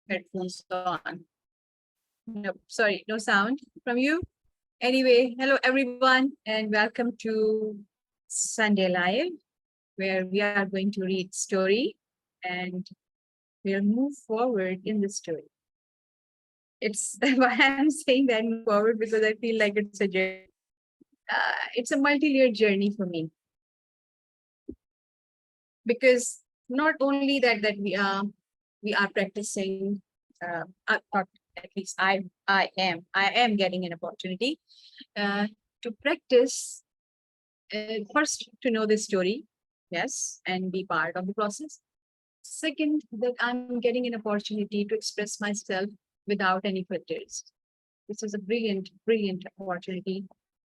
headphones on. No, sorry, no sound from you. Anyway, hello everyone, and welcome to Sunday Live, where we are going to read story and we'll move forward in the story. It's why I'm saying that move forward because I feel like it's a journey. It's a multi-layered journey for me because not only that we are practicing. At least I am getting an opportunity to practice first to know the story, yes, and be part of the process. Second, that I'm getting an opportunity to express myself without any filters. This is a brilliant opportunity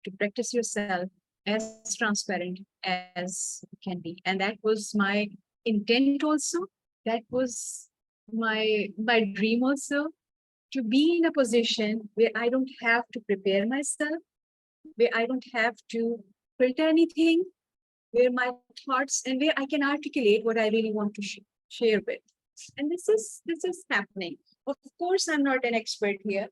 to practice yourself as transparent as can be. And that was my intent also. That was my dream also, to be in a position where I don't have to prepare myself, where I don't have to filter anything, where my thoughts and where I can articulate what I really want to share with. And this is happening. Of course, I'm not an expert here.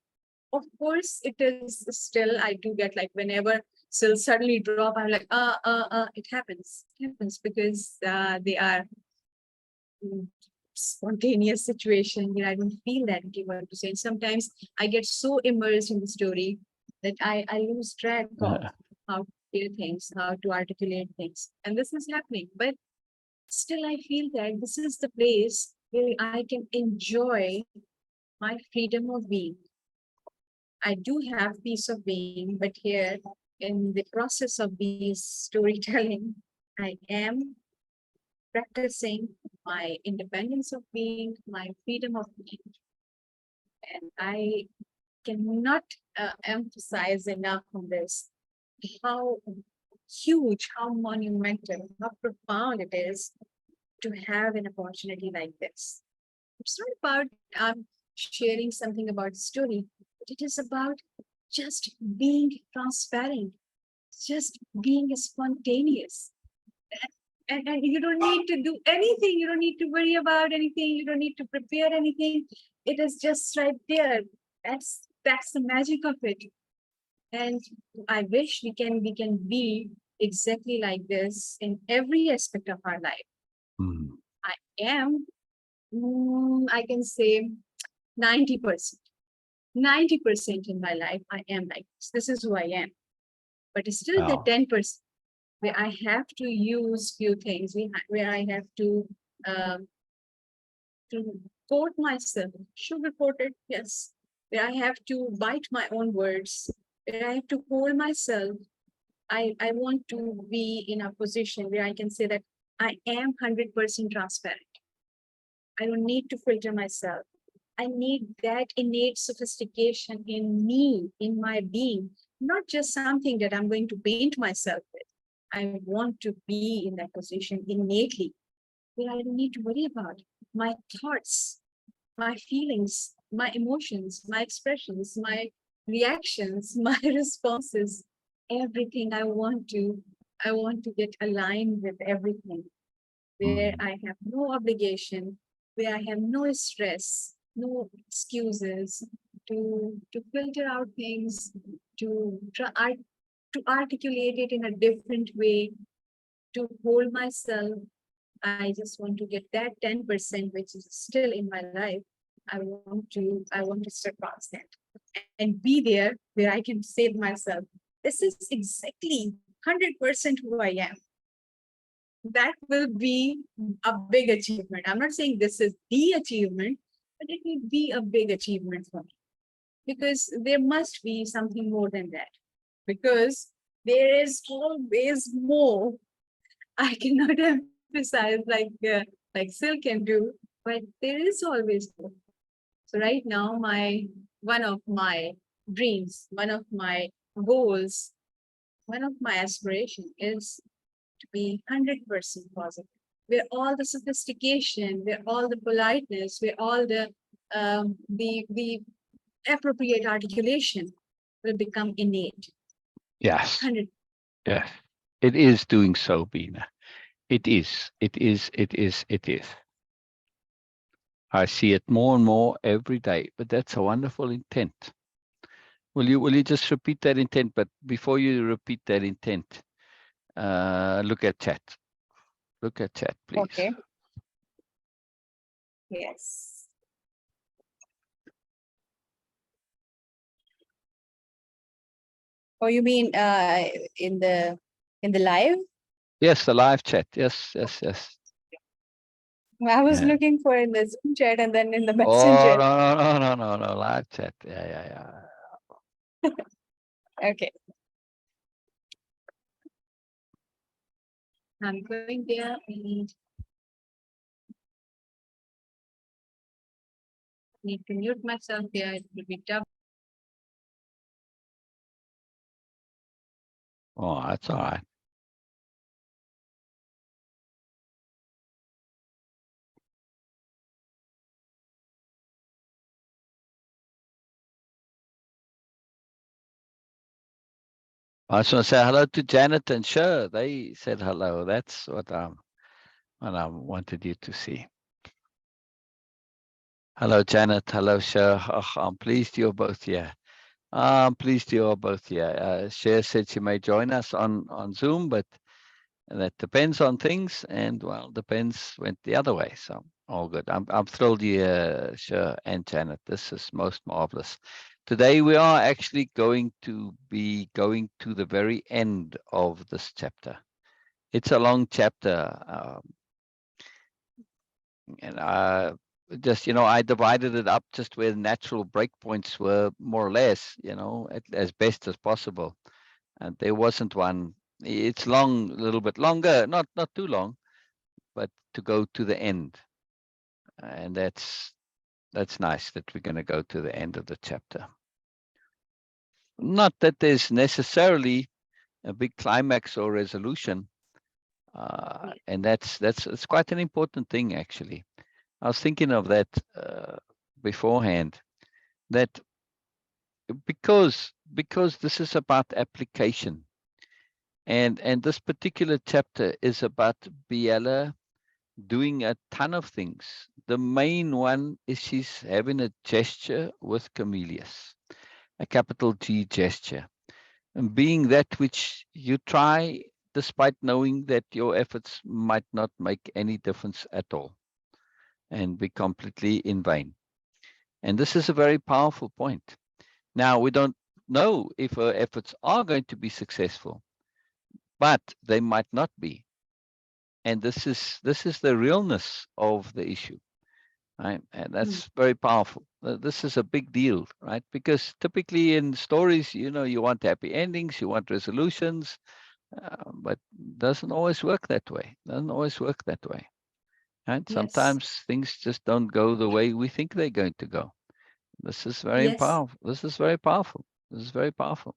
Of course, it is still, I do get like whenever still suddenly drop, I'm like, it happens. It happens because they are spontaneous situation where I don't feel that okay, what to say. And sometimes I get so immersed in the story that I lose track of how to say things, how to articulate things. And this is happening. But still I feel that this is the place where I can enjoy my freedom of being. I do have peace of being, but here in the process of these storytelling, I am practicing my independence of being, my freedom of being. And I cannot emphasize enough on this, how huge, how monumental, how profound it is to have an opportunity like this. It's not about sharing something about the story, but it is about just being transparent, just being spontaneous. And you don't need to do anything. You don't need to worry about anything. You don't need to prepare anything. It is just right there. That's the magic of it. And I wish we can be exactly like this in every aspect of our life. I am, I can say 90%. 90% in my life, I am like this. This is who I am. But it's still the 10% where I have to use few things, where I have to quote myself, sugarcoat it, yes. Where I have to bite my own words, where I have to hold myself. I want to be in a position where I can say that I am 100% transparent. I don't need to filter myself. I need that innate sophistication in me, in my being, not just something that I'm going to paint myself with. I want to be in that position innately, where I don't need to worry about my thoughts, my feelings, my emotions, my expressions, my reactions, my responses, everything. I want to get aligned with everything, where I have no obligation, where I have no stress, no excuses to filter out things, to try to articulate it in a different way, to hold myself. I just want to get that 10%, which is still in my life. I want to surpass that and be there where I can say to myself, this is exactly 100% who I am. That will be a big achievement. I'm not saying this is the achievement, but it will be a big achievement for me, because there must be something more than that, because there is always more. I cannot emphasize like Sil can do, but there is always more. So right now, one of my dreams, one of my goals, one of my aspirations is to be 100% positive, where all the sophistication, where all the politeness, where all the appropriate articulation will become innate. Yes. 100. Yes. It is doing so, Bina. It is. I see it more and more every day, but that's a wonderful intent. Will you just repeat that intent? But before you repeat that intent, look at chat. Look at chat, please. Okay. Yes. Oh, you mean in the live? Yes, the live chat. Yes, yes, yes. I was Yeah. looking for in the Zoom chat and then in the Oh, messenger. no, live chat. Yeah. Okay. I'm going there and need to mute myself there. It will be tough. Oh, that's all right. I just want to say hello to Janet and Sher. They said hello. That's what I wanted you to see. Hello, Janet. Hello, Sher. Oh, I'm pleased you're both here. I'm pleased you're both here. Cher said she may join us on Zoom, but that depends on things, and well, depends went the other way. So all good. I'm thrilled you, Cher and Janet. This is most marvelous. Today we are actually going to be going to the very end of this chapter. It's a long chapter, and just I divided it up just where natural breakpoints were, more or less, as best as possible. And there wasn't one. It's long, a little bit longer, not too long, but to go to the end. And that's nice that we're going to go to the end of the chapter. Not that there's necessarily a big climax or resolution, and it's quite an important thing, actually. I was thinking of that beforehand, that because this is about application, and this particular chapter is about Biella doing a ton of things. The main one is she's having a gesture with Comelius, a capital G gesture, and being that which you try despite knowing that your efforts might not make any difference at all and be completely in vain. And this is a very powerful point. Now, we don't know if her efforts are going to be successful, but they might not be. And this is the realness of the issue. Right? And that's very powerful. This is a big deal, right? Because typically in stories, you want happy endings, you want resolutions, but doesn't always work that way. Doesn't always work that way. Right? Yes. Sometimes things just don't go the way we think they're going to go. This is very powerful. This is very powerful. This is very powerful.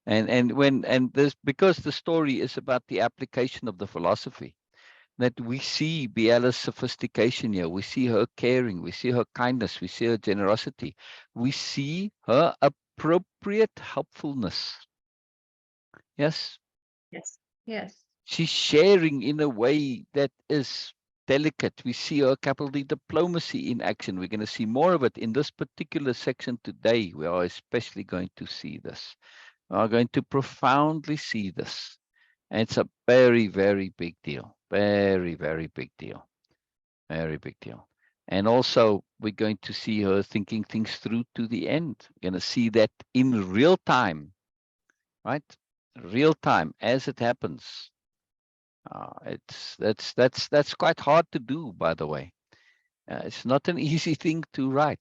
And this, because the story is about the application of the philosophy, that we see Biella's sophistication here. We see her caring. We see her kindness. We see her generosity. We see her appropriate helpfulness. Yes? Yes. She's sharing in a way that is delicate. We see her capital D diplomacy in action. We're going to see more of it in this particular section today. We are especially going to see this. We are going to profoundly see this. And it's a very, very big deal. Very, very big deal. Very big deal. And also, we're going to see her thinking things through to the end. We're going to see that in real time, right? Real time as it happens. That's quite hard to do, by the way. It's not an easy thing to write.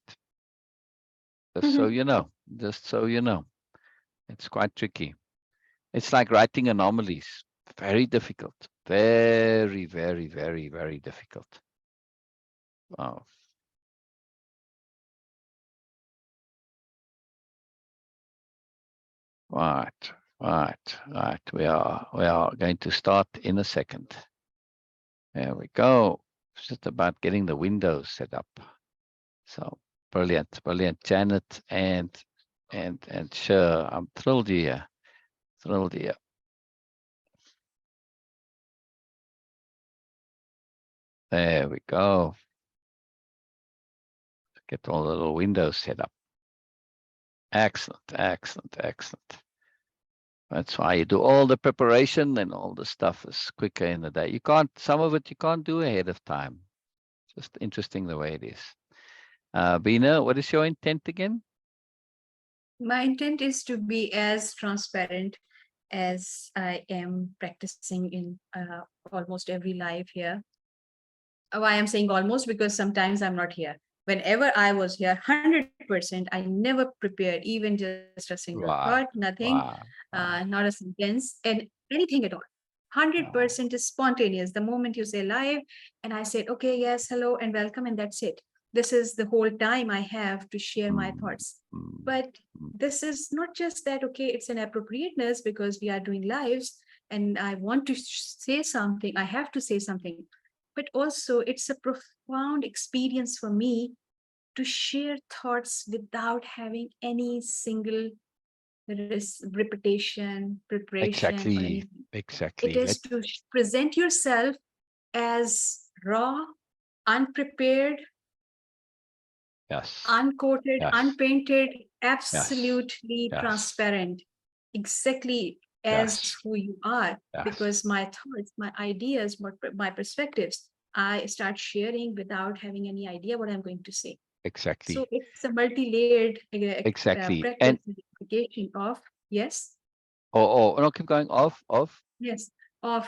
Just so you know. Just so you know. It's quite tricky. It's like writing anomalies. Very difficult. Very, very, very, very difficult. Wow. Right. We are going to start in a second. There we go. It's just about getting the windows set up. So brilliant. Janet and sure, I'm thrilled here. Thrilled here. There we go. Get all the little windows set up. Excellent, excellent, excellent. That's why you do all the preparation, and all the stuff is quicker in the day. You can't, some of it you can't do ahead of time. Just interesting the way it is. Bina, what is your intent again? My intent is to be as transparent as I am practicing in almost every life here. Why I'm saying almost, because sometimes I'm not here. Whenever I was here, 100%, I never prepared even just a single thought, Wow, nothing, wow, wow. not a sentence, and anything at all. Wow. 100% is spontaneous. The moment you say live, and I said, okay, yes, hello, and welcome, and that's it. This is the whole time I have to share my thoughts. But this is not just that, okay, it's an appropriateness because we are doing lives, and I want to say something, I have to say something. But also, it's a profound experience for me to share thoughts without having any single repetition, preparation, or Exactly, anything. It exactly. is to present yourself as raw, unprepared, Yes, uncoated, yes, unpainted, yes, absolutely yes, transparent, exactly as yes, who you are. yes, Because my thoughts, my ideas, my perspectives, I start sharing without having any idea what I'm going to say. So exactly, it's a multi-layered exactly. practice And and application of, yes, no, keep going. Of yes, of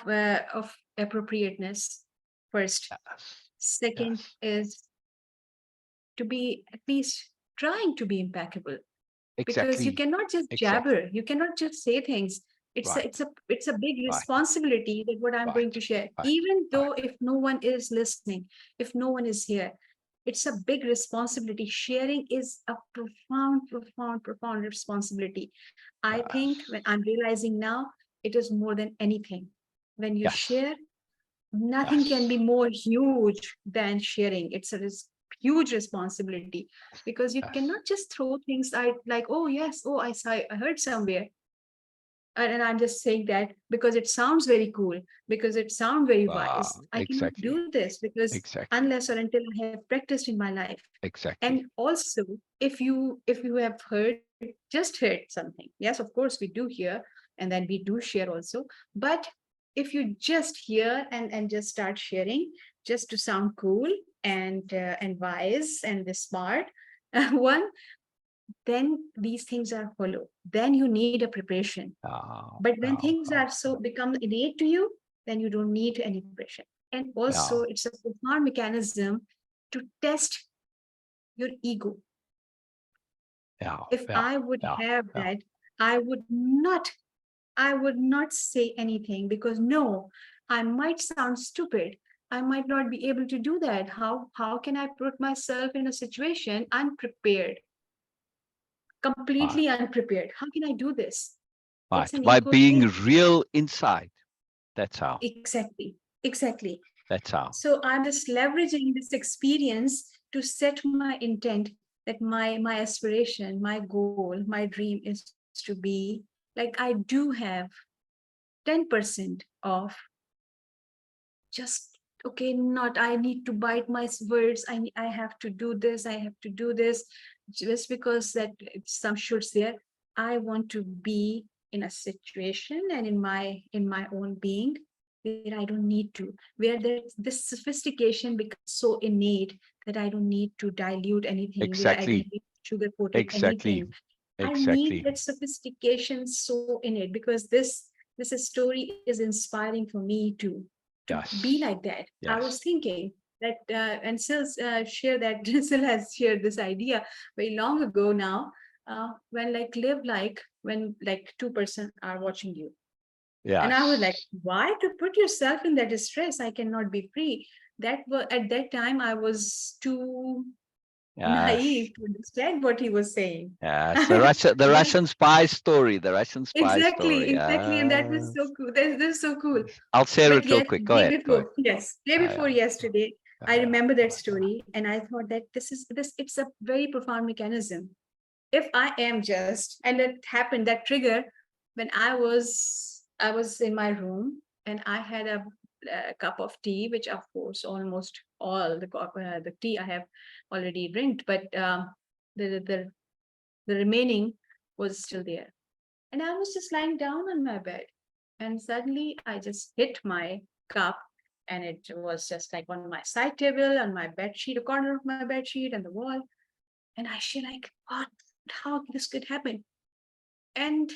appropriateness first. yes, Second yes, is to be at least trying to be impeccable, because you exactly, cannot just exactly. jabber, you cannot just say things. Right, It's a big right, responsibility that what I'm going right, to share, right, even right. though if no one is listening, if no one is here, it's a big responsibility. Sharing is a profound responsibility. I think Yes, when I'm realizing now, it is more than anything. When you yes, share, nothing can be yes, more huge than sharing. It's a huge responsibility, because you yes. cannot just throw things out like, oh yes, oh I saw, I heard somewhere, and I'm just saying that because it sounds very cool, because it sounds very wise. I cannot Exactly, do this because exactly, unless or until I have practiced in my life. And exactly. also, if you have heard, just heard something, yes, of course we do hear, and then we do share also. But if you just hear and just start sharing just to sound cool and wise and the smart one, then these things are hollow. Then you need a preparation. Oh, But when oh, things are oh, so become innate to you, then you don't need any preparation. And yeah, also, it's a profound mechanism to test your ego. yeah, If yeah, I would yeah, have yeah. that, I would not, I would not say anything, because no, I might sound stupid. I might not be able to do that. How can I put myself in a situation unprepared, Right, completely unprepared? How can I do this? It's right. an By ego being thing. real inside. That's how. Exactly. Exactly. That's how. So I'm just leveraging this experience to set my intent, that my aspiration, my goal, my dream is to be like, I do have 10% of just, okay, not, I need to bite my words, I have to do this, I have to do this, just because that some shoots there. I want to be in a situation and in my own being where I don't need to, where there's this sophistication becomes so innate that I don't need to dilute anything, where I don't Exactly, need to sugarcoat it exactly, anything. I need exactly. that sophistication so in it, because this story is inspiring for me to be Yes, like that. I was yes, thinking that, and Sil's share that Sil has shared this idea very long ago now. When like live like when like 2% are watching you, and I was like, yes, why to put yourself in that distress? I cannot be free. That was at that time I was too yes, naive to understand what he was saying. yes. The But Russian spy story. The Russian spy story. exactly, and that was so cool. That's so cool. I'll share But it real yes, quick. Go day ahead. Go ahead. before, yes, day Yeah, before yesterday, I yeah, remember that yeah, story, and I thought that this it's a very profound mechanism. If I am just, and it happened, that trigger when I was in my room, and I had a cup of tea, which of course almost all the tea I have already drank, but the, the the remaining was still there. And I was just lying down on my bed, and suddenly I just hit my cup, and it was just like on my side table, on my bed sheet, a corner of my bed sheet, and the wall. And I feel like, what? How this could happen? And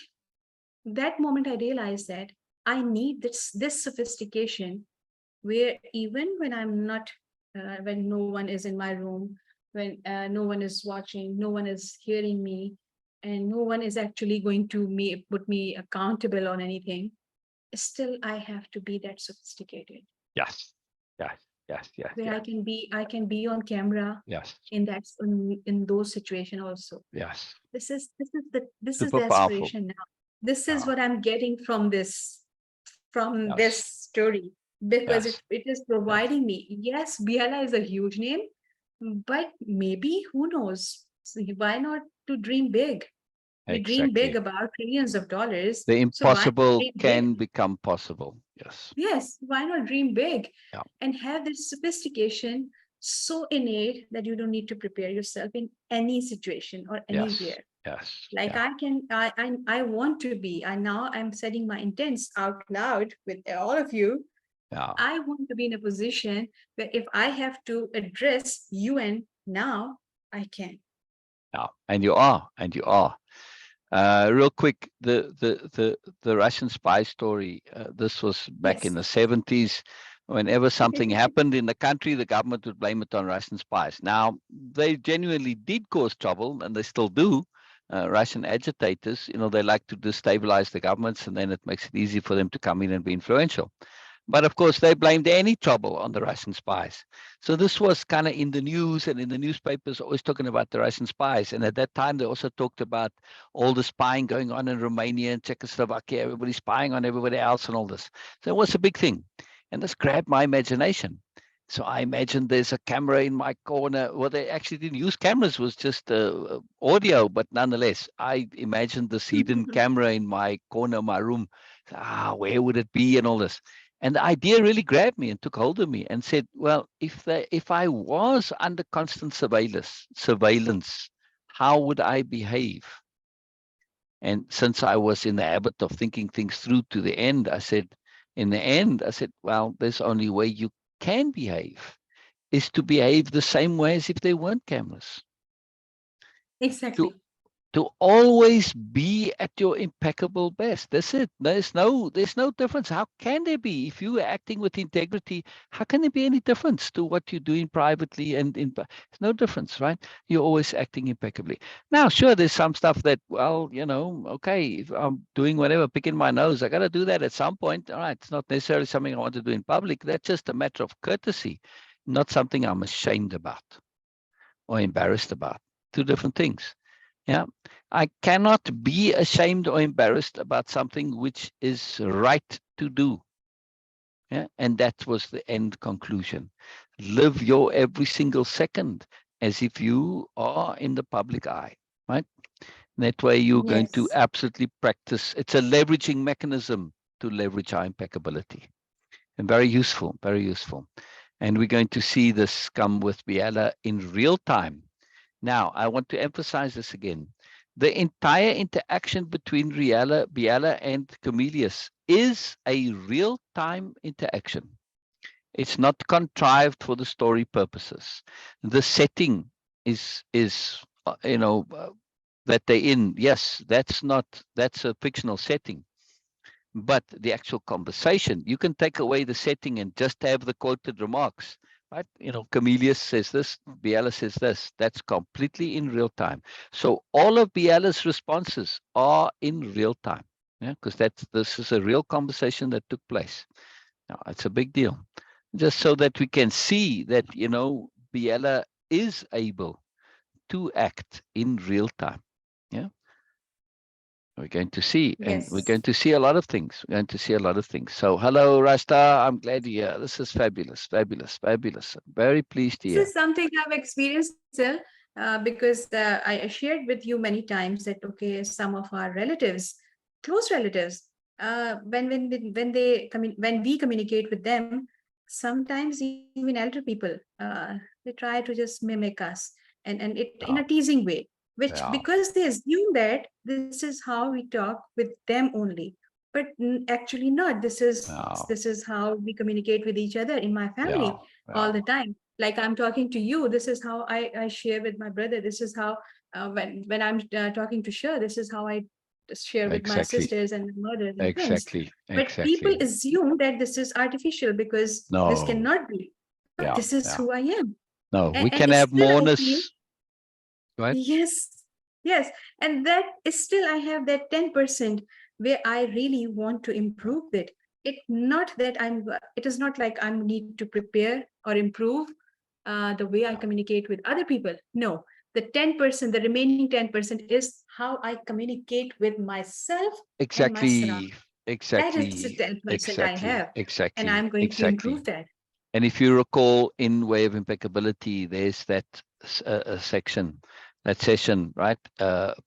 that moment I realized that I need this sophistication, where even when I'm not, when no one is in my room, when no one is watching, no one is hearing me, and no one is actually going to put me accountable on anything, still I have to be that sophisticated. Yes. Yes. Yes. Yes. Where Yes. I can be on camera Yes. in those situations also. Yes. This is the Super powerful. aspiration now. This is Yeah. what I'm getting from this Yes. story, because Yes. it is Yes. providing me. Yes, Biella is a huge name, but maybe who knows? So why not to dream big? We dream big Exactly. about trillions of dollars. The So why not impossible dream big? can become possible. Yes. Yes, why not dream big Yeah. and have this sophistication so innate that you don't need to prepare yourself in any situation or Yes. anywhere. Yes. Like Yeah. I want to be, and now I'm setting my intents out loud with all of you. Yeah. I want to be in a position where if I have to address UN now, I can. Yeah. And you are. And you are. Real quick, the Russian spy story. This was back in Yes. the 70s. Whenever something happened in the country, the government would blame it on Russian spies. Now, they genuinely did cause trouble, and they still do. Russian agitators, they like to destabilize the governments, and then it makes it easy for them to come in and be influential. But of course, they blamed any trouble on the Russian spies. So this was kind of in the news and in the newspapers, always talking about the Russian spies. And at that time, they also talked about all the spying going on in Romania and Czechoslovakia, everybody spying on everybody else and all this. So it was a big thing. And this grabbed my imagination. So I imagined there's a camera in my corner. Well, they actually didn't use cameras, it was just audio, but nonetheless, I imagined this hidden camera in my corner of my room. Where would it be and all this? And the idea really grabbed me and took hold of me and said, well, if I was under constant surveillance, how would I behave? And since I was in the habit of thinking things through to the end, in the end, I said, well, there's only way you can behave is to behave the same way as if there weren't cameras. To Exactly. to always be at your impeccable best. That's it. There's no difference. How can there be? If you are acting with integrity, how can there be any difference to what you're doing privately and in? There's no difference, right? You're always acting impeccably. Now, sure, there's some stuff that, well, okay, if I'm doing whatever, picking my nose, I got to do that at some point. All right, it's not necessarily something I want to do in public. That's just a matter of courtesy, not something I'm ashamed about or embarrassed about. Two different things. Yeah, I cannot be ashamed or embarrassed about something which is right to do. Yeah, and that was the end conclusion. Live your every single second as if you are in the public eye, right? That way you're going to Yes. absolutely practice. It's a leveraging mechanism to leverage our impeccability. And very useful, very useful. And we're going to see this come with Biella in real time. Now, I want to emphasize this again. The entire interaction between Biella and Comelius is a real-time interaction. It's not contrived for the story purposes. The setting is that they're in. Yes, that's a fictional setting. But the actual conversation, you can take away the setting and just have the quoted remarks, right? Comelius says this, Biella says this. That's completely in real time. So all of Biella's responses are in real time, yeah, because this is a real conversation that took place. Now, it's a big deal. Just so that we can see that, Biella is able to act in real time. Yeah. We're going to see, and we're Yes. going to see a lot of things. We're going to see a lot of things. So, hello, Rasta. I'm glad you're here. This is fabulous, fabulous, fabulous. I'm very pleased to This hear. is something I've experienced still, because I shared with you many times that, okay, some of our relatives, close relatives, when we communicate with them, sometimes even elder people, they try to just mimic us, and it in a Yeah, teasing way, which yeah, because they assume that this is how we talk with them only. But actually not. yeah, This is how we communicate with each other in my yeah, family all yeah. the time. Like I'm talking to you, this is how I share with my brother. This is how when I'm talking to Shah, this is how I share with my Exactly, sisters and my mothers and things. exactly, But people exactly. assume that this is artificial because this No, cannot be. But yeah, this is yeah. who I am. No, we And can have still I feel, moreness, right? yes, yes. And that is still I have that 10% where I really want to improve it. It is not like I need to prepare or improve the way I Yeah. communicate with other people. No, the 10%, the remaining 10% is how I communicate with myself and my Exactly, surroundings. That is the exactly, 10% I exactly, have. And exactly, I'm going to exactly. improve that. And if you recall in Way of Impeccability, there's that section, that session, right?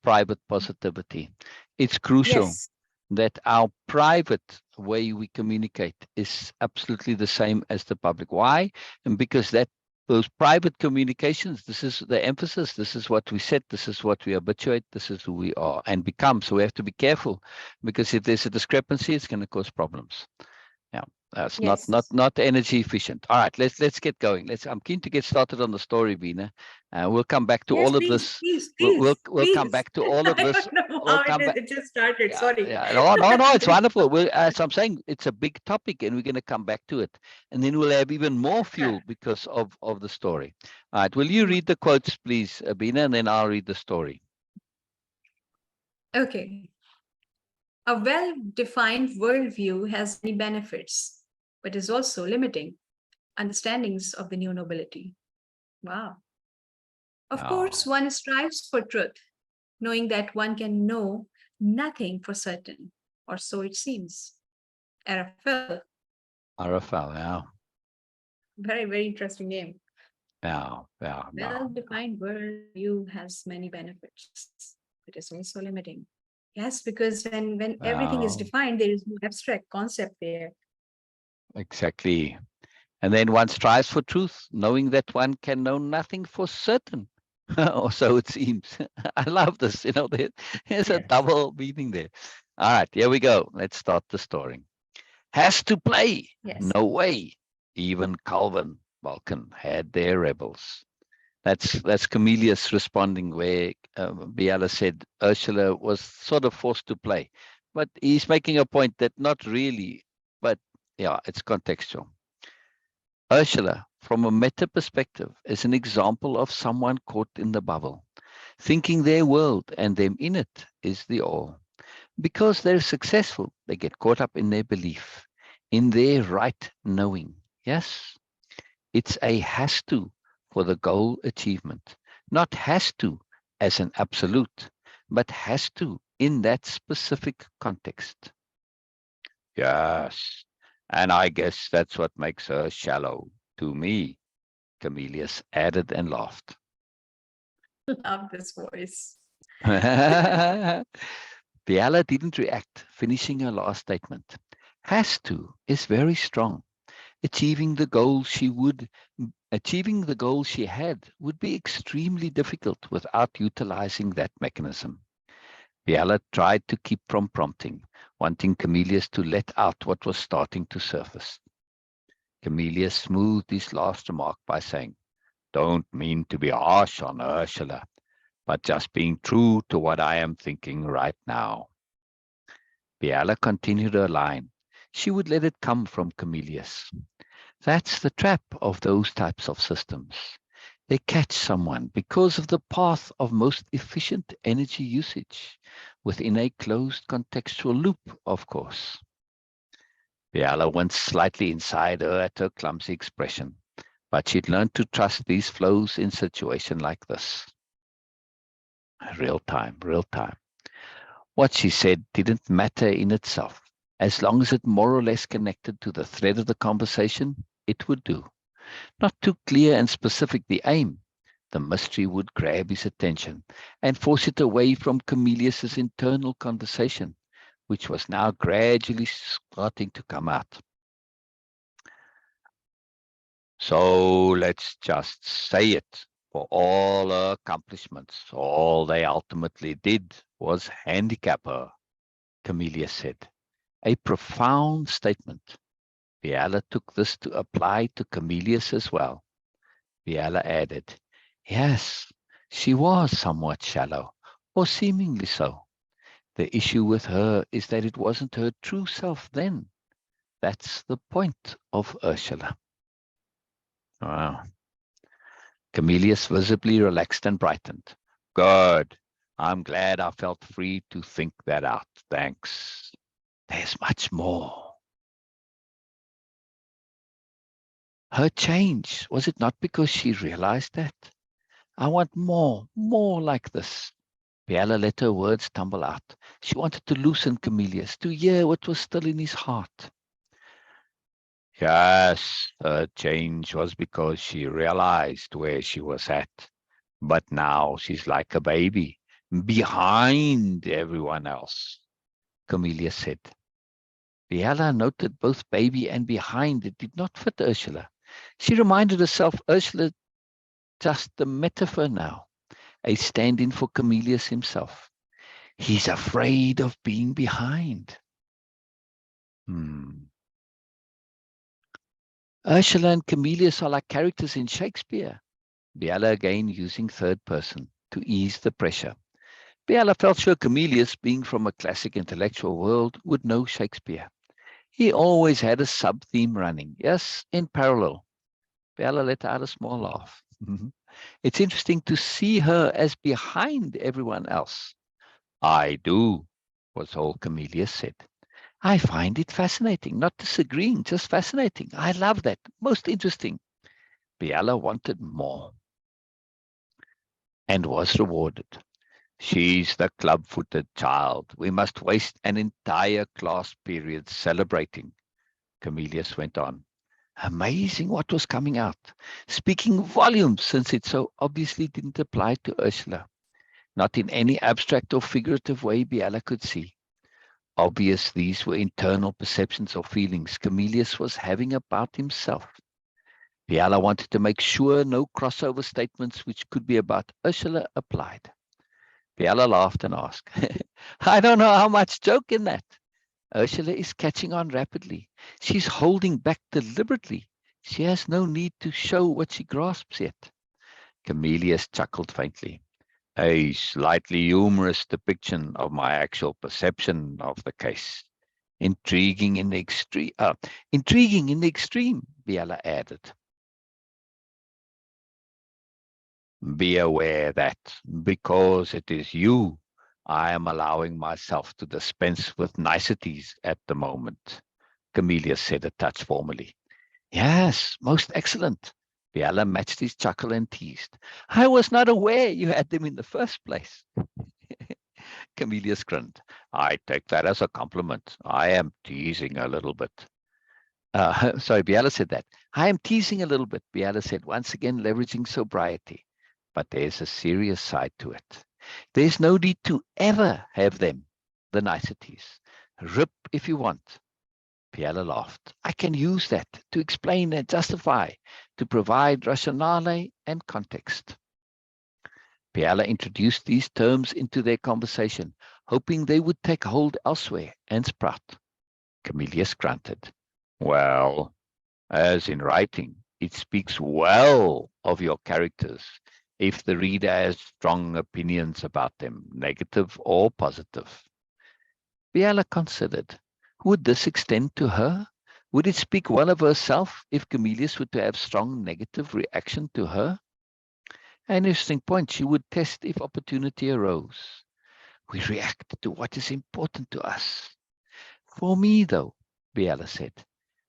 Private positivity. It's crucial Yes, that our private way we communicate is absolutely the same as the public. Why? And because that those private communications, this is the emphasis, this is what we said, this is what we habituate, this is who we are and become. So we have to be careful, because if there's a discrepancy, it's going to cause problems. Yeah, that's not yes. not not energy efficient. All right, let's get going. I'm keen to get started on the story, Bina. We'll come back to Yes, all of please, this. please, We'll please, we'll we'll come please. back to all of I this. don't know We'll how it come is. back. It just started. Yeah, Sorry. yeah. No, no, no. It's wonderful. As I'm saying, it's a big topic, and we're going to come back to it, and then we'll have even more fuel because of the story. All right. Will you read the quotes, please, Bina, and then I'll read the story. Okay. A well defined worldview has many benefits, but is also limiting understandings of the new nobility. Wow. Of course, Oh, one strives for truth, knowing that one can know nothing for certain, or so it seems. RFL, RFL. Yeah, very, very interesting name. yeah, yeah, Well no. defined worldview has many benefits, but is also limiting. Yes, because when everything is No, defined, there is no abstract concept there. exactly. And then one strives for truth, knowing that one can know nothing for certain, or so it seems. I love this. There's a Yes. double meaning there. All right, here we go. Let's start the story. Has to play? Yes. No way. Even Calvin, Vulcan had their rebels. That's Comelius responding, where Biella said Ursula was sort of forced to play, but he's making a point that not really, but yeah, it's contextual. Ursula, from a meta perspective, is an example of someone caught in the bubble, thinking their world and them in it is the all. Because they're successful, they get caught up in their belief, in their right knowing. Yes, it's a has to for the goal achievement, not has to as an absolute, but has to in that specific context. Yes, and I guess that's what makes her shallow to me, Comelius added and laughed. Love this voice. Biella didn't react, finishing her last statement. Has to is very strong. Achieving the goal achieving the goal she had would be extremely difficult without utilizing that mechanism. Biella tried to keep from prompting, wanting Comelius to let out what was starting to surface. Comelius smoothed his last remark by saying, "Don't mean to be harsh on Ursula, but just being true to what I am thinking right now." Biella continued her line. She would let it come from Comelius. That's the trap of those types of systems. They catch someone because of the path of most efficient energy usage within a closed contextual loop, of course. Biala went slightly inside her at her clumsy expression, but she'd learned to trust these flows in situation like this. Real time, real time. What she said didn't matter in itself. As long as it more or less connected to the thread of the conversation, it would do. Not too clear and specific the aim, the mystery would grab his attention and force it away from Comelius's internal conversation, which was now gradually starting to come out. So let's just say it. For all her accomplishments, all they ultimately did was handicap her, Comelius said. A profound statement. Biella took this to apply to Comelius as well. Biella added, yes, she was somewhat shallow, or seemingly so. The issue with her is that it wasn't her true self then. That's the point of Ursula. Wow. Comelius visibly relaxed and brightened. Good. I'm glad I felt free to think that out. Thanks. There's much more. Her change, was it not because she realized that? I want more like this. Biella let her words tumble out. She wanted to loosen Comelius, to hear what was still in his heart. Yes, her change was because she realized where she was at. But now she's like a baby, behind everyone else, Comelius said. Biella noted both baby and behind. It did not fit Ursula. She reminded herself Ursula just a metaphor now, a stand-in for Comelius himself. He's afraid of being behind. Ursula and Comelius are like characters in Shakespeare. Biella again using third person to ease the pressure. Biella felt sure Comelius, being from a classic intellectual world, would know Shakespeare. He always had a sub-theme running, yes, in parallel. Biella let out a small laugh. It's interesting to see her as behind everyone else. I do, was all Comelius said. I find it fascinating, not disagreeing, just fascinating. I love that. Most interesting. Biella wanted more and was rewarded. She's the club-footed child. We must waste an entire class period celebrating, Comelius went on. Amazing what was coming out, speaking volumes since it so obviously didn't apply to Ursula. Not in any abstract or figurative way Biella could see. Obvious these were internal perceptions or feelings Comelius was having about himself. Biella wanted to make sure no crossover statements which could be about Ursula applied. Biella laughed and asked, I don't know how much joke in that. Ursula is catching on rapidly. She's holding back deliberately. She has no need to show what she grasps yet. Comelius chuckled faintly. A slightly humorous depiction of my actual perception of the case. Intriguing in the extreme, Biella added. Be aware that, because it is you, I am allowing myself to dispense with niceties at the moment, Comelius said a touch formally. Yes, most excellent. Biella matched his chuckle and teased. I was not aware you had them in the first place. Comelius grinned. I take that as a compliment. I am teasing a little bit. Sorry, Biella said that. I am teasing a little bit, Biella said, once again leveraging sobriety. But there's a serious side to it. There's no need to ever have them, the niceties. Rip if you want. Biella laughed. I can use that to explain and justify, to provide rationale and context. Biella introduced these terms into their conversation, hoping they would take hold elsewhere and sprout. Comelius grunted. Well, as in writing, it speaks well of your characters if the reader has strong opinions about them, negative or positive. Biella considered, would this extend to her? Would it speak well of herself if Comelius were to have strong negative reaction to her? An interesting point, she would test if opportunity arose. We react to what is important to us. For me, though, Biella said,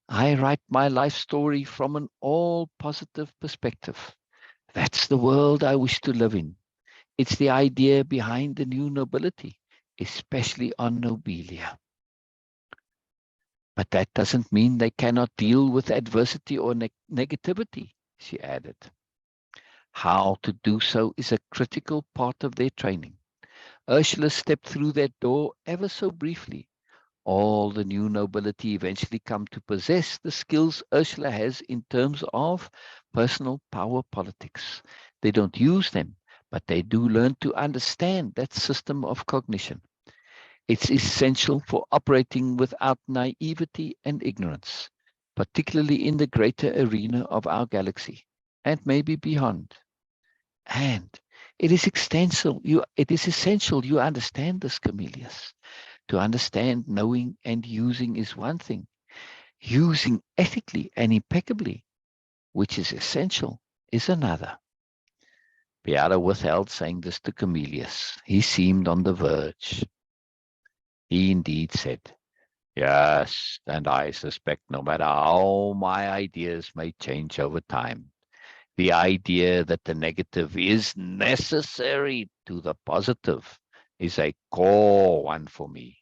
I write my life story from an all-positive perspective. That's the world I wish to live in. It's the idea behind the new nobility, especially on Nobelia. But that doesn't mean they cannot deal with adversity or negativity, she added. How to do so is a critical part of their training. Ursula stepped through that door ever so briefly, All the new nobility eventually come to possess the skills Ursula has in terms of personal power politics. They don't use them, but they do learn to understand that system of cognition. It's essential for operating without naivety and ignorance, particularly in the greater arena of our galaxy, and maybe beyond. And it is essential you understand this, Comelius. To understand, knowing, and using is one thing. Using ethically and impeccably, which is essential, is another. Biella withheld saying this to Comelius. He seemed on the verge. He indeed said, "Yes, and I suspect no matter how my ideas may change over time, the idea that the negative is necessary to the positive is a core one for me.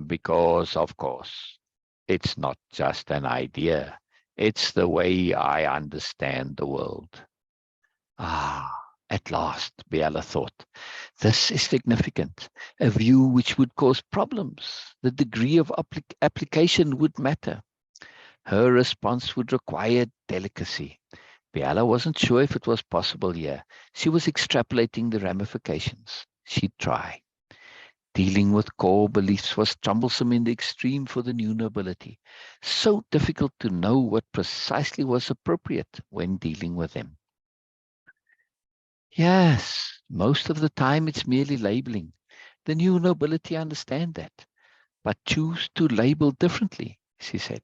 Because, of course, it's not just an idea. It's the way I understand the world." Ah, at last, Biella thought. This is significant. A view which would cause problems. The degree of application would matter. Her response would require delicacy. Biella wasn't sure if it was possible here. She was extrapolating the ramifications. She'd try. Dealing with core beliefs was troublesome in the extreme for the new nobility. So difficult to know what precisely was appropriate when dealing with them. Yes, most of the time it's merely labeling. The new nobility understand that, but choose to label differently, she said.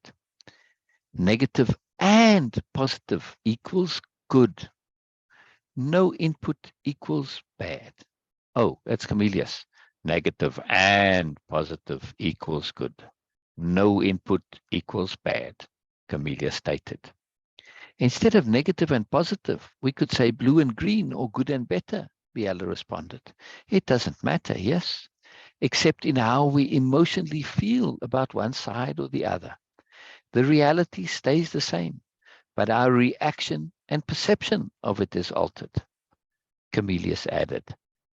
Negative and positive equals good. No input equals bad. Oh, that's Comelius. Negative and positive equals good. No input equals bad, Comelius stated. Instead of negative and positive, we could say blue and green or good and better, Biella responded. It doesn't matter, yes, except in how we emotionally feel about one side or the other. The reality stays the same, but our reaction and perception of it is altered. Comelius added,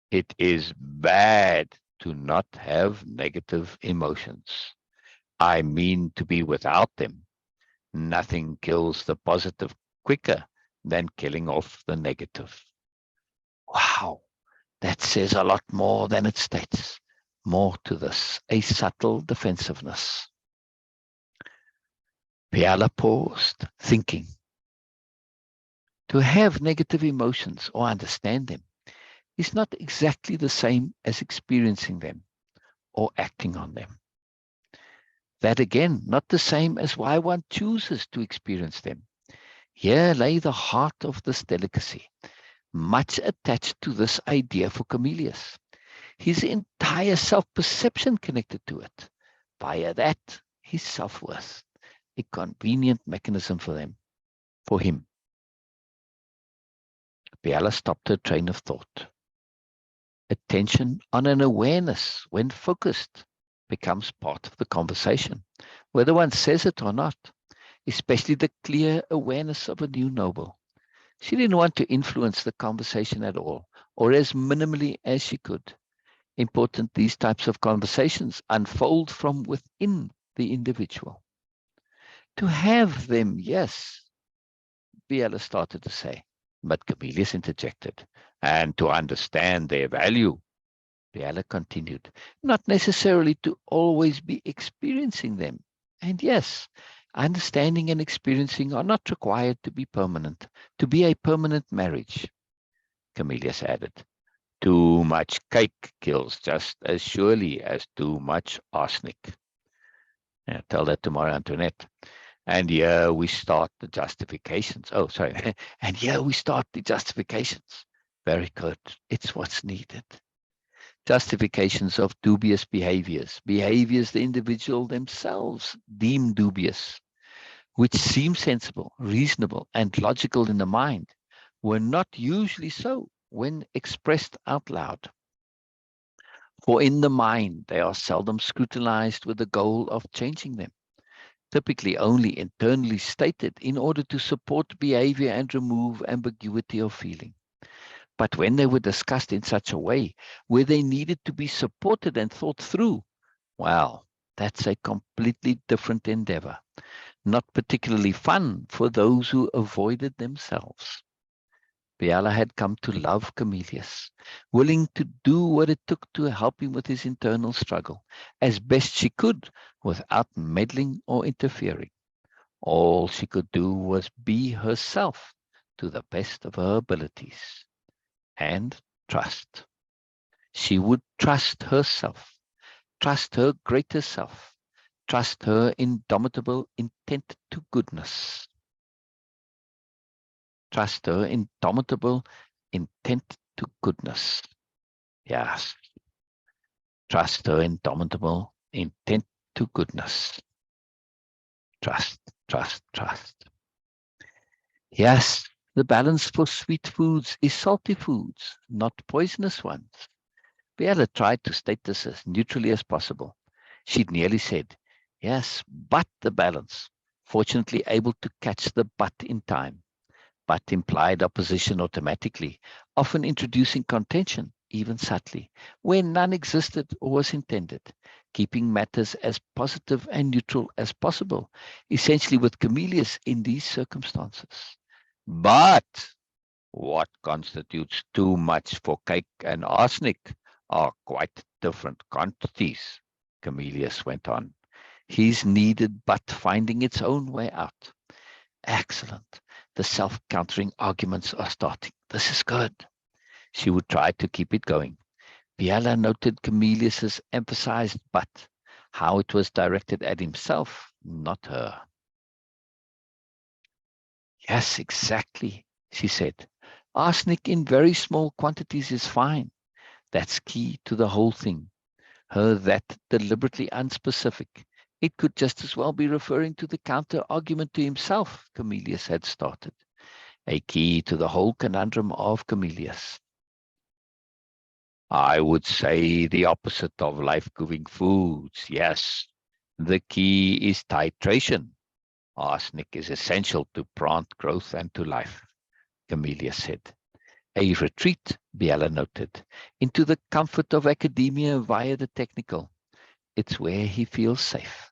"It is bad to not have negative emotions. I mean to be without them. Nothing kills the positive quicker than killing off the negative." Wow, that says a lot more than it states. More to this, a subtle defensiveness. Biella paused, thinking. To have negative emotions or understand them is not exactly the same as experiencing them or acting on them. That again, not the same as why one chooses to experience them. Here lay the heart of this delicacy, much attached to this idea for Comelius. His entire self-perception connected to it. Via that, his self-worth, a convenient mechanism for him. Biella stopped her train of thought. Attention on an awareness, when focused, becomes part of the conversation, whether one says it or not, especially the clear awareness of a new noble. She didn't want to influence the conversation at all, or as minimally as she could. Important, these types of conversations unfold from within the individual. To have them, yes, Biella started to say, but Comelius interjected, and to understand their value, Biella continued, not necessarily to always be experiencing them. And yes, understanding and experiencing are not required to be permanent, to be a permanent marriage. Comelius added, too much cake kills just as surely as too much arsenic. Yeah, tell that to Marie Antoinette. And here we start the justifications. Oh, sorry. And here we start the justifications. Very good. It's what's needed. Justifications of dubious behaviors the individual themselves deem dubious, which seem sensible, reasonable, and logical in the mind, were not usually so when expressed out loud. For in the mind, they are seldom scrutinized with the goal of changing them, typically only internally stated in order to support behavior and remove ambiguity of feeling. But when they were discussed in such a way where they needed to be supported and thought through, well, That's a completely different endeavor, not particularly fun for those who avoided themselves. Biella had come to love Comelius, willing to do what it took to help him with his internal struggle, as best she could, without meddling or interfering. All she could do was be herself to the best of her abilities, and trust. She would trust herself, trust her greater self, trust her indomitable intent to goodness. Trust her indomitable intent to goodness. Yes. Trust her indomitable intent to goodness. Trust, trust, trust. Yes, the balance for sweet foods is salty foods, not poisonous ones. Biella tried to state this as neutrally as possible. She'd nearly said, yes, but the balance. Fortunately able to catch the but in time. But implied opposition automatically, often introducing contention, even subtly, where none existed or was intended, keeping matters as positive and neutral as possible, essentially with Comelius in these circumstances. But what constitutes too much for cake and arsenic are quite different quantities, Comelius went on. He's needed but finding its own way out. Excellent. The self-countering arguments are starting. This is good. She would try to keep it going. Biella noted Comelius's emphasized but, how it was directed at himself, not her. Yes, exactly, she said. Arsenic in very small quantities is fine. That's key to the whole thing. Her that deliberately unspecific. It could just as well be referring to the counter-argument to himself Comelius had started. A key to the whole conundrum of Comelius. I would say the opposite of life-giving foods, yes. The key is titration. Arsenic is essential to plant growth and to life, Comelius said. A retreat, Biella noted, into the comfort of academia via the technical. It's where he feels safe.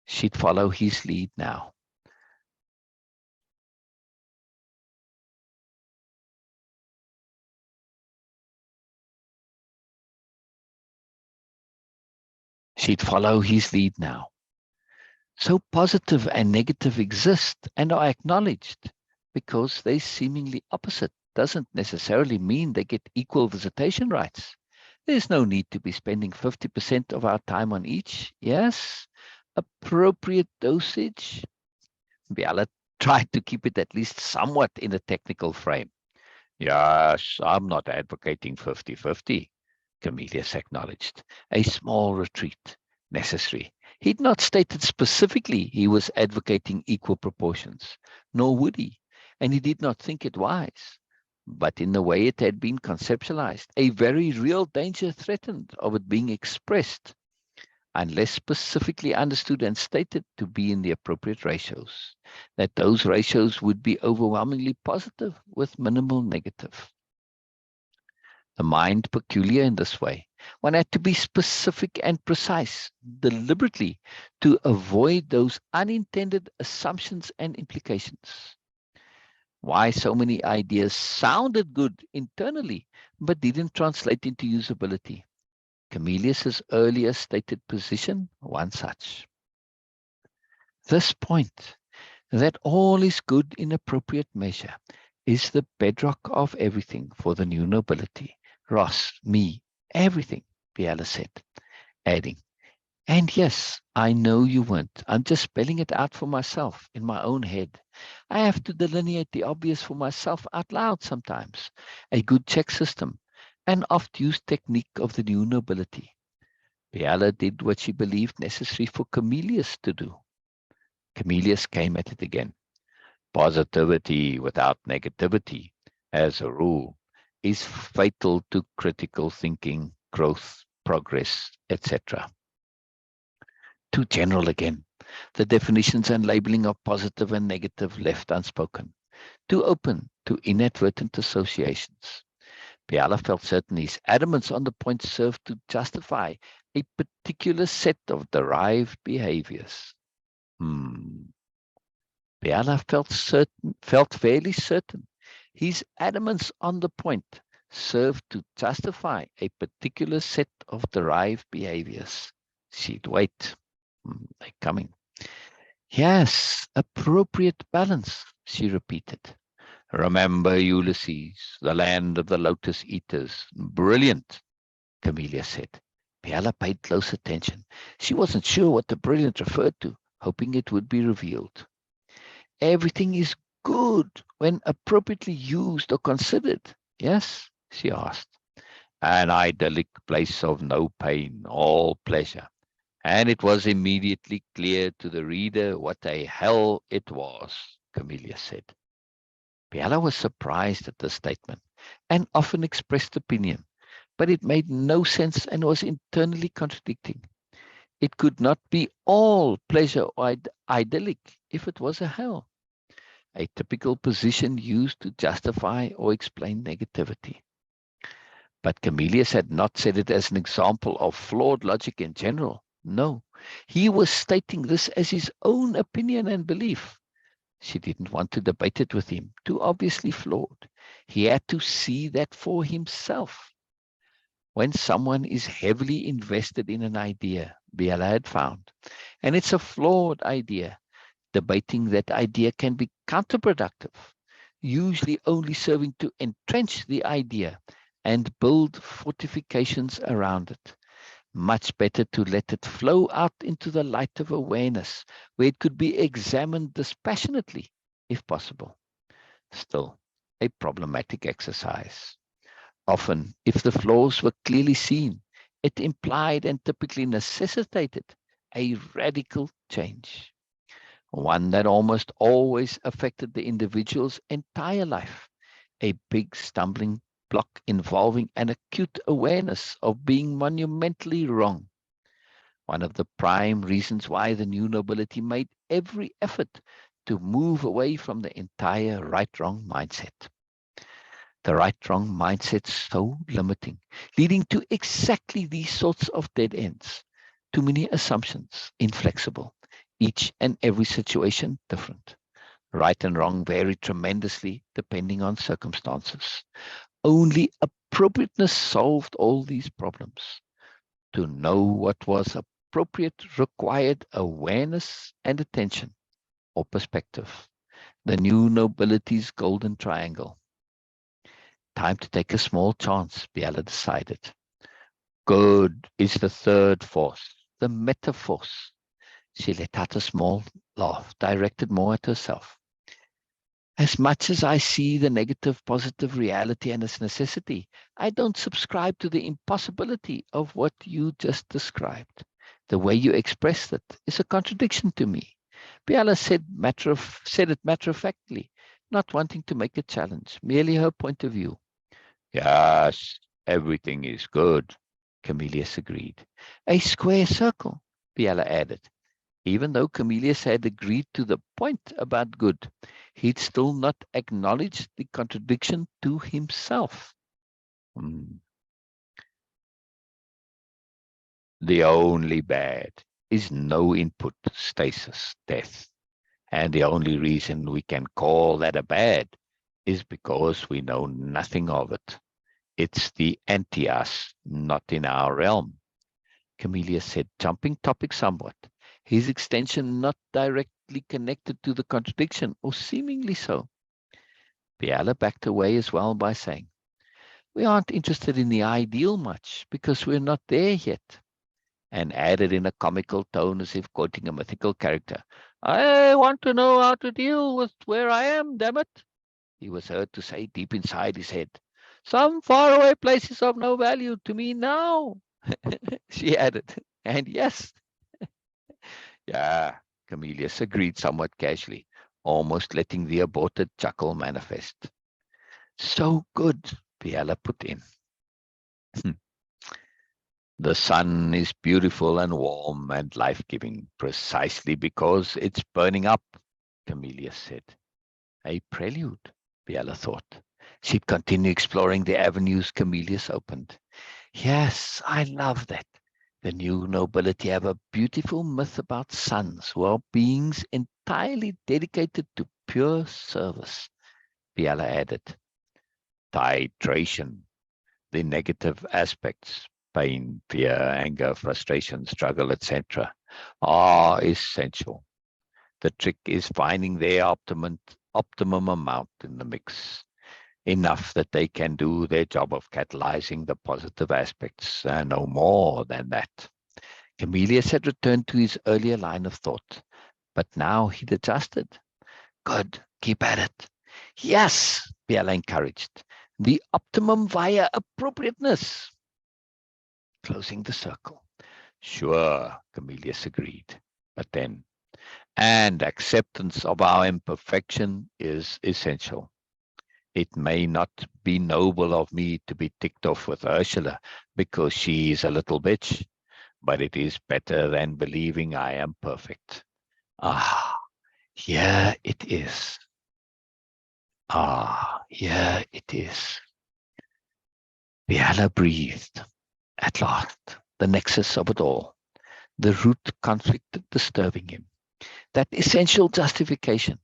She'd follow his lead now. She'd follow his lead now. So positive and negative exist and are acknowledged because they seemingly opposite doesn't necessarily mean they get equal visitation rights. There's no need to be spending 50% of our time on each. Yes, appropriate dosage. Biella tried to keep it at least somewhat in a technical frame. Yes, I'm not advocating 50-50, Comelius acknowledged. A small retreat necessary. He'd not stated specifically he was advocating equal proportions, nor would he, and he did not think it wise. But in the way it had been conceptualized, a very real danger threatened of it being expressed, unless specifically understood and stated to be in the appropriate ratios, that those ratios would be overwhelmingly positive with minimal negative. The mind peculiar in this way. One had to be specific and precise, deliberately, to avoid those unintended assumptions and implications. Why so many ideas sounded good internally, but didn't translate into usability. Comelius's earlier stated position, one such. This point, that all is good in appropriate measure, is the bedrock of everything for the new nobility. Ross, me, everything, Biella said, adding, and yes, I know you weren't. I'm just spelling it out for myself in my own head. I have to delineate the obvious for myself out loud sometimes. A good check system, an oft-used technique of the new nobility. Biella did what she believed necessary for Comelius to do. Comelius came at it again. Positivity without negativity, as a rule, is fatal to critical thinking, growth, progress, etc. Too general again. The definitions and labeling of positive and negative left unspoken. Too open to inadvertent associations. Biella felt certain his adamance on the point served to justify a particular set of derived behaviors. Biella felt fairly certain. His adamance on the point served to justify a particular set of derived behaviors. She'd wait. They're coming. Yes, appropriate balance, she repeated. Remember Ulysses, the land of the lotus eaters. Brilliant, Comelius said. Biella paid close attention. She wasn't sure what the brilliant referred to, hoping it would be revealed. Everything is good when appropriately used or considered. Yes, she asked. An idyllic place of no pain, all pleasure. And it was immediately clear to the reader what a hell it was, Comelius said. Biella was surprised at this statement and often expressed opinion, but it made no sense and was internally contradicting. It could not be all pleasure or idyllic if it was a hell, a typical position used to justify or explain negativity. But Comelius had not said it as an example of flawed logic in general. No, he was stating this as his own opinion and belief. She didn't want to debate it with him, too obviously flawed. He had to see that for himself. When someone is heavily invested in an idea, Biella had found, and it's a flawed idea, debating that idea can be counterproductive, usually only serving to entrench the idea and build fortifications around it. Much better to let it flow out into the light of awareness, where it could be examined dispassionately, if possible. Still, a problematic exercise. Often, if the flaws were clearly seen, it implied and typically necessitated a radical change, one that almost always affected the individual's entire life, a big stumbling block involving an acute awareness of being monumentally wrong. One of the prime reasons why the new nobility made every effort to move away from the entire right-wrong mindset. The right-wrong mindset so limiting, leading to exactly these sorts of dead ends. Too many assumptions, inflexible, each and every situation different. Right and wrong vary tremendously depending on circumstances. Only appropriateness solved all these problems. To know what was appropriate required awareness and attention, or perspective. The new nobility's golden triangle. Time to take a small chance, Biella decided. Good is the third force, the meta force. She let out a small laugh, directed more at herself. As much as I see the negative positive reality and its necessity, I don't subscribe to the impossibility of what you just described. The way you expressed it is a contradiction to me. Biella said it matter-of-factly, not wanting to make a challenge, merely her point of view. Yes, everything is good, Comelius agreed. A square circle, Biella added. Even though Comelius had agreed to the point about good, he'd still not acknowledged the contradiction to himself. The only bad is no input, stasis, death. And the only reason we can call that a bad is because we know nothing of it. It's the anti-us, not in our realm. Comelius said, jumping topic somewhat, his extension not directly connected to the contradiction, or seemingly so. Biella backed away as well by saying, we aren't interested in the ideal much because we're not there yet. And added in a comical tone as if quoting a mythical character, I want to know how to deal with where I am, damn it. He was heard to say deep inside his head, some faraway places of no value to me now. She added, and yes. Yeah, Comelius agreed somewhat casually, almost letting the aborted chuckle manifest. So good, Biella put in. The sun is beautiful and warm and life-giving precisely because it's burning up, Comelius said. A prelude, Biella thought. She'd continue exploring the avenues Comelius opened. Yes, I love that. The new nobility have a beautiful myth about sons who are beings entirely dedicated to pure service. Biella added, titration, the negative aspects, pain, fear, anger, frustration, struggle, etc., are essential. The trick is finding their optimum amount in the mix, enough that they can do their job of catalyzing the positive aspects, and no more than that. Comelius had returned to his earlier line of thought, but now he'd adjusted. Good, keep at it. Yes, Biella encouraged. The optimum via appropriateness. Closing the circle. Sure, Comelius agreed. But then, and acceptance of our imperfection is essential. It may not be noble of me to be ticked off with Ursula because she is a little bitch, but it is better than believing I am perfect. Ah, here it is. Ah, here it is. Biella breathed. At last, the nexus of it all, the root conflict disturbing him, that essential justification,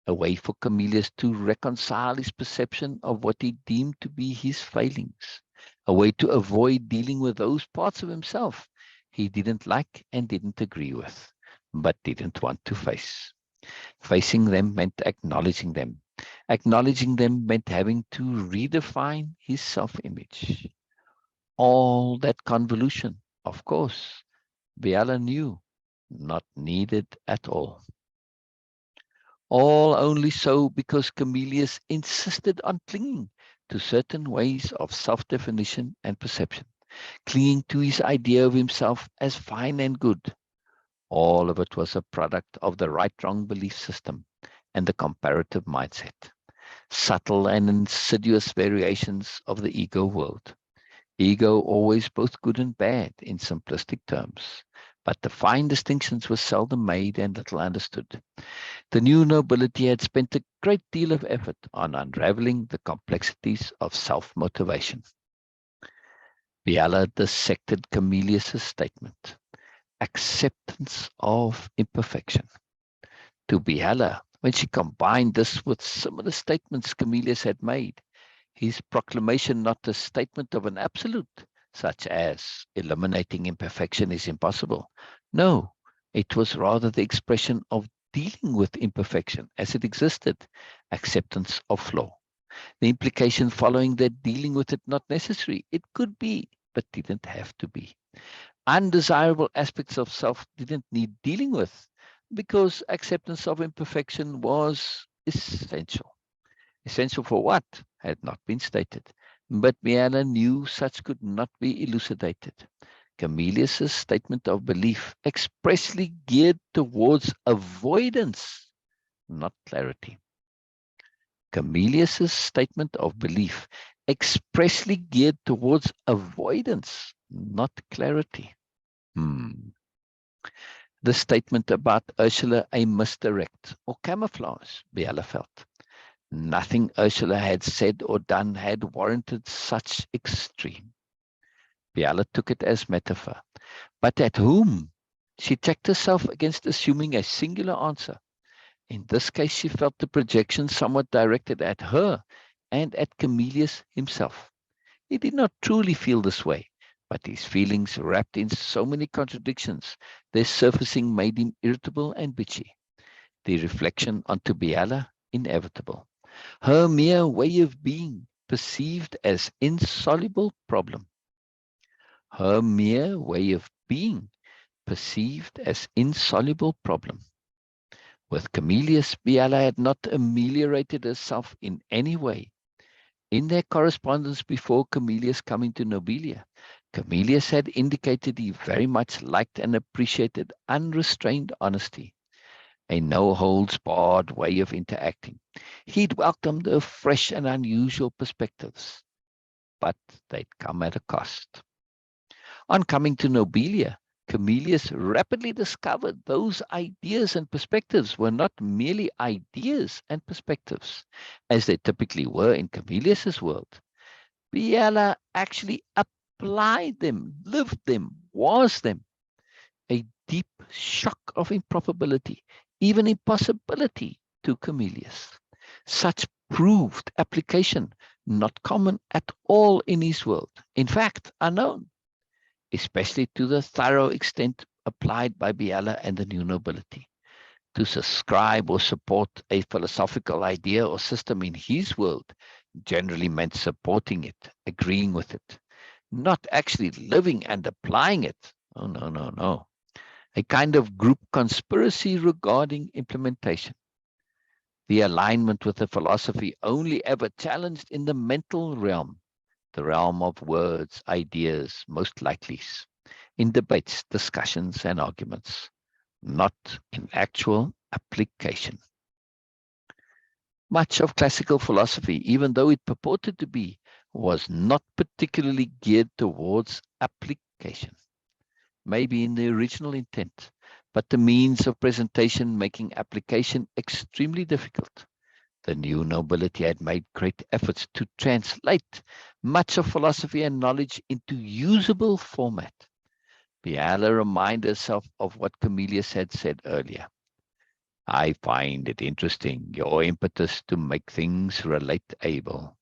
a way for Comelius to reconcile his perception of what he deemed to be his failings, a way to avoid dealing with those parts of himself he didn't like and didn't agree with, but didn't want to face. Facing them meant acknowledging them. Acknowledging them meant having to redefine his self-image. All that convolution, of course, Biella knew, not needed at all. All only so because Comelius insisted on clinging to certain ways of self-definition and perception, clinging to his idea of himself as fine and good. All of it was a product of the right-wrong belief system and the comparative mindset, subtle and insidious variations of the ego world. Ego always both good and bad in simplistic terms, but the fine distinctions were seldom made and little understood. The new nobility had spent a great deal of effort on unraveling the complexities of self-motivation. Biella dissected Comelius' statement, acceptance of imperfection. To Biella, when she combined this with similar statements Comelius had made, his proclamation not a statement of an absolute, such as eliminating imperfection is impossible. No, it was rather the expression of dealing with imperfection as it existed, acceptance of flaw. The implication following that dealing with it not necessary. It could be, but didn't have to be. Undesirable aspects of self didn't need dealing with because acceptance of imperfection was essential. Essential for what had not been stated, but Biella knew such could not be elucidated. Comelius' statement of belief expressly geared towards avoidance, not clarity. Comelius' statement of belief expressly geared towards avoidance, not clarity. The statement about Ursula a misdirect or camouflage, Biella felt. Nothing Ursula had said or done had warranted such extreme. Biella took it as metaphor. But at whom? She checked herself against assuming a singular answer. In this case, she felt the projection somewhat directed at her and at Comelius himself. He did not truly feel this way, but his feelings wrapped in so many contradictions, their surfacing made him irritable and bitchy. The reflection onto Biella, inevitable. Her mere way of being, perceived as insoluble problem. Her mere way of being, perceived as insoluble problem. With Comelius, Biella had not ameliorated herself in any way. In their correspondence before Comelius coming to Nobelia, Comelius had indicated he very much liked and appreciated unrestrained honesty, a no-holds-barred way of interacting. He'd welcomed her fresh and unusual perspectives, but they'd come at a cost. On coming to Nobelia, Comelius rapidly discovered those ideas and perspectives were not merely ideas and perspectives, as they typically were in Comelius's world. Biella actually applied them, lived them, was them, a deep shock of improbability, even impossibility to Comelius. Such proved application not common at all in his world, in fact, unknown, especially to the thorough extent applied by Biella and the new nobility. To subscribe or support a philosophical idea or system in his world generally meant supporting it, agreeing with it, not actually living and applying it. Oh, no, no, no. A kind of group conspiracy regarding implementation. The alignment with the philosophy only ever challenged in the mental realm, the realm of words, ideas, most likely, in debates, discussions, and arguments, not in actual application. Much of classical philosophy, even though it purported to be, was not particularly geared towards application, maybe in the original intent, but the means of presentation making application extremely difficult. The new nobility had made great efforts to translate much of philosophy and knowledge into usable format. Biella reminded herself of what Comelius had said earlier. I find it interesting, your impetus to make things relatable.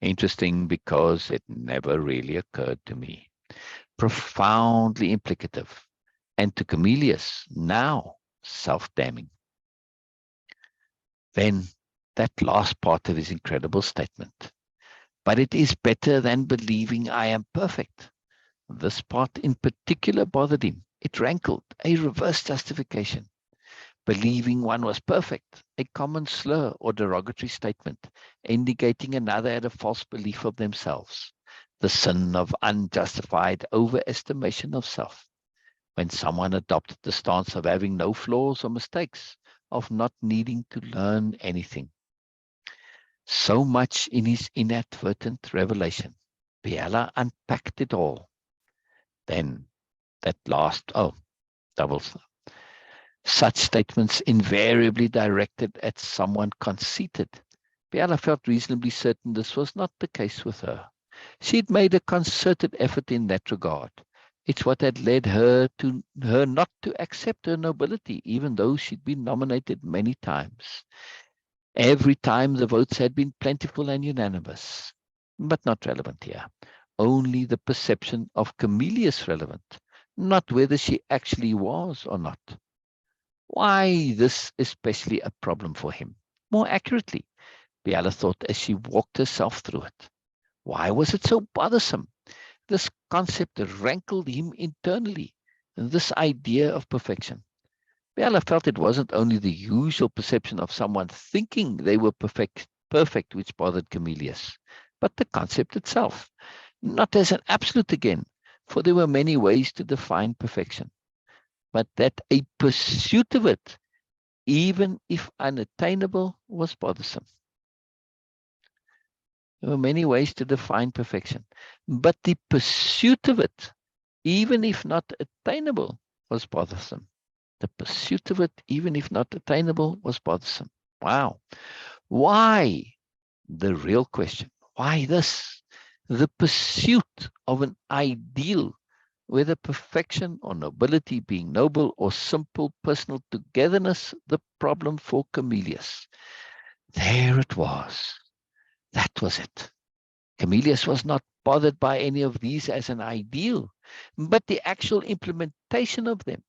Interesting because it never really occurred to me. Profoundly implicative. And to Comelius, now self-damning. Then that last part of his incredible statement. But it is better than believing I am perfect. This part in particular bothered him. It rankled, a reverse justification. Believing one was perfect, a common slur or derogatory statement, indicating another had a false belief of themselves. The sin of unjustified overestimation of self. When someone adopted the stance of having no flaws or mistakes, of not needing to learn anything. So much in his inadvertent revelation. Biella unpacked it all. Then that last, doubles. Such statements invariably directed at someone conceited. Biella felt reasonably certain this was not the case with her. She'd made a concerted effort in that regard. It's what had led her not to accept her nobility, even though she'd been nominated many times. Every time the votes had been plentiful and unanimous, but not relevant here. Only the perception of Comelius relevant, not whether she actually was or not. Why this especially a problem for him? More accurately, Biella thought as she walked herself through it. Why was it so bothersome? This concept rankled him internally, this idea of perfection. Biella felt it wasn't only the usual perception of someone thinking they were perfect which bothered Comelius, but the concept itself. Not as an absolute again, for there were many ways to define perfection, but that a pursuit of it, even if unattainable, was bothersome. There were many ways to define perfection, but the pursuit of it, even if not attainable, was bothersome. The pursuit of it, even if not attainable, was bothersome. Wow. Why? The real question. Why this? The pursuit of an ideal, whether perfection or nobility being noble or simple personal togetherness, the problem for Comelius. There it was. That was it. Comelius was not bothered by any of these as an ideal, but the actual implementation of them.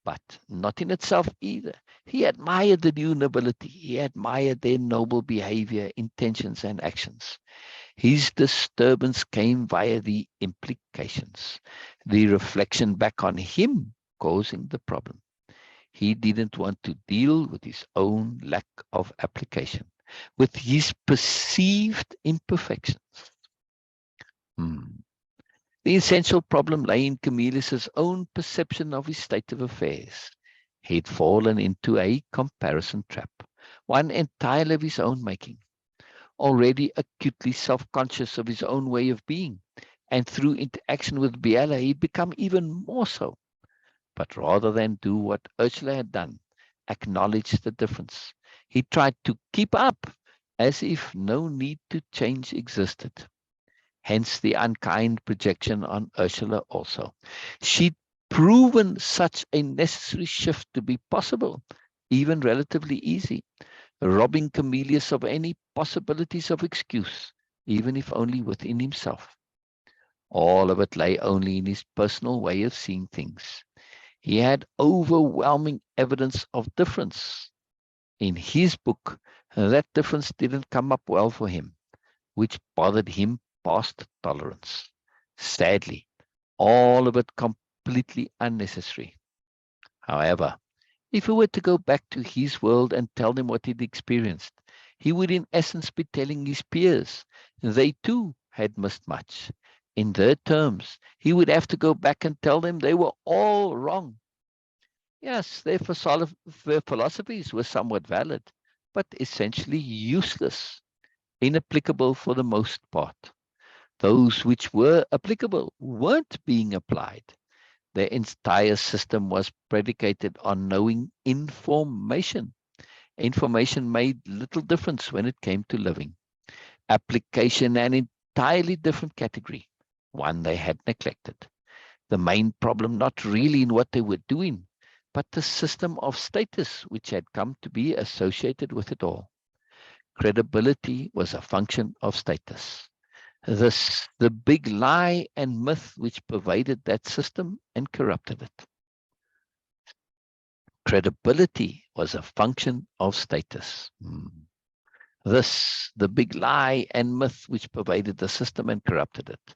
But not in itself either. He admired the new nobility. He admired their noble behavior, intentions, and actions. His disturbance came via the implications, the reflection back on him causing the problem. He didn't want to deal with his own lack of application, with his perceived imperfections. The essential problem lay in Comelius's own perception of his state of affairs. He'd fallen into a comparison trap, one entirely of his own making. Already acutely self-conscious of his own way of being, and through interaction with Biella, he'd become even more so. But rather than do what Ursula had done, acknowledge the difference, he tried to keep up as if no need to change existed. Hence the unkind projection on Ursula also. She'd proven such a necessary shift to be possible, even relatively easy, robbing Comelius of any possibilities of excuse, even if only within himself. All of it lay only in his personal way of seeing things. He had overwhelming evidence of difference. In his book, that difference didn't come up well for him, which bothered him past tolerance. Sadly, all of it completely unnecessary. However, if he were to go back to his world and tell them what he'd experienced, he would in essence be telling his peers they too had missed much. In their terms, he would have to go back and tell them they were all wrong. Yes, their philosophies were somewhat valid, but essentially useless, inapplicable for the most part. Those which were applicable weren't being applied. Their entire system was predicated on knowing information. Information made little difference when it came to living. Application, an entirely different category, one they had neglected. The main problem not really in what they were doing, but the system of status which had come to be associated with it all. Credibility was a function of status. The big lie and myth which pervaded that system and corrupted it. Credibility was a function of status. The big lie and myth which pervaded the system and corrupted it.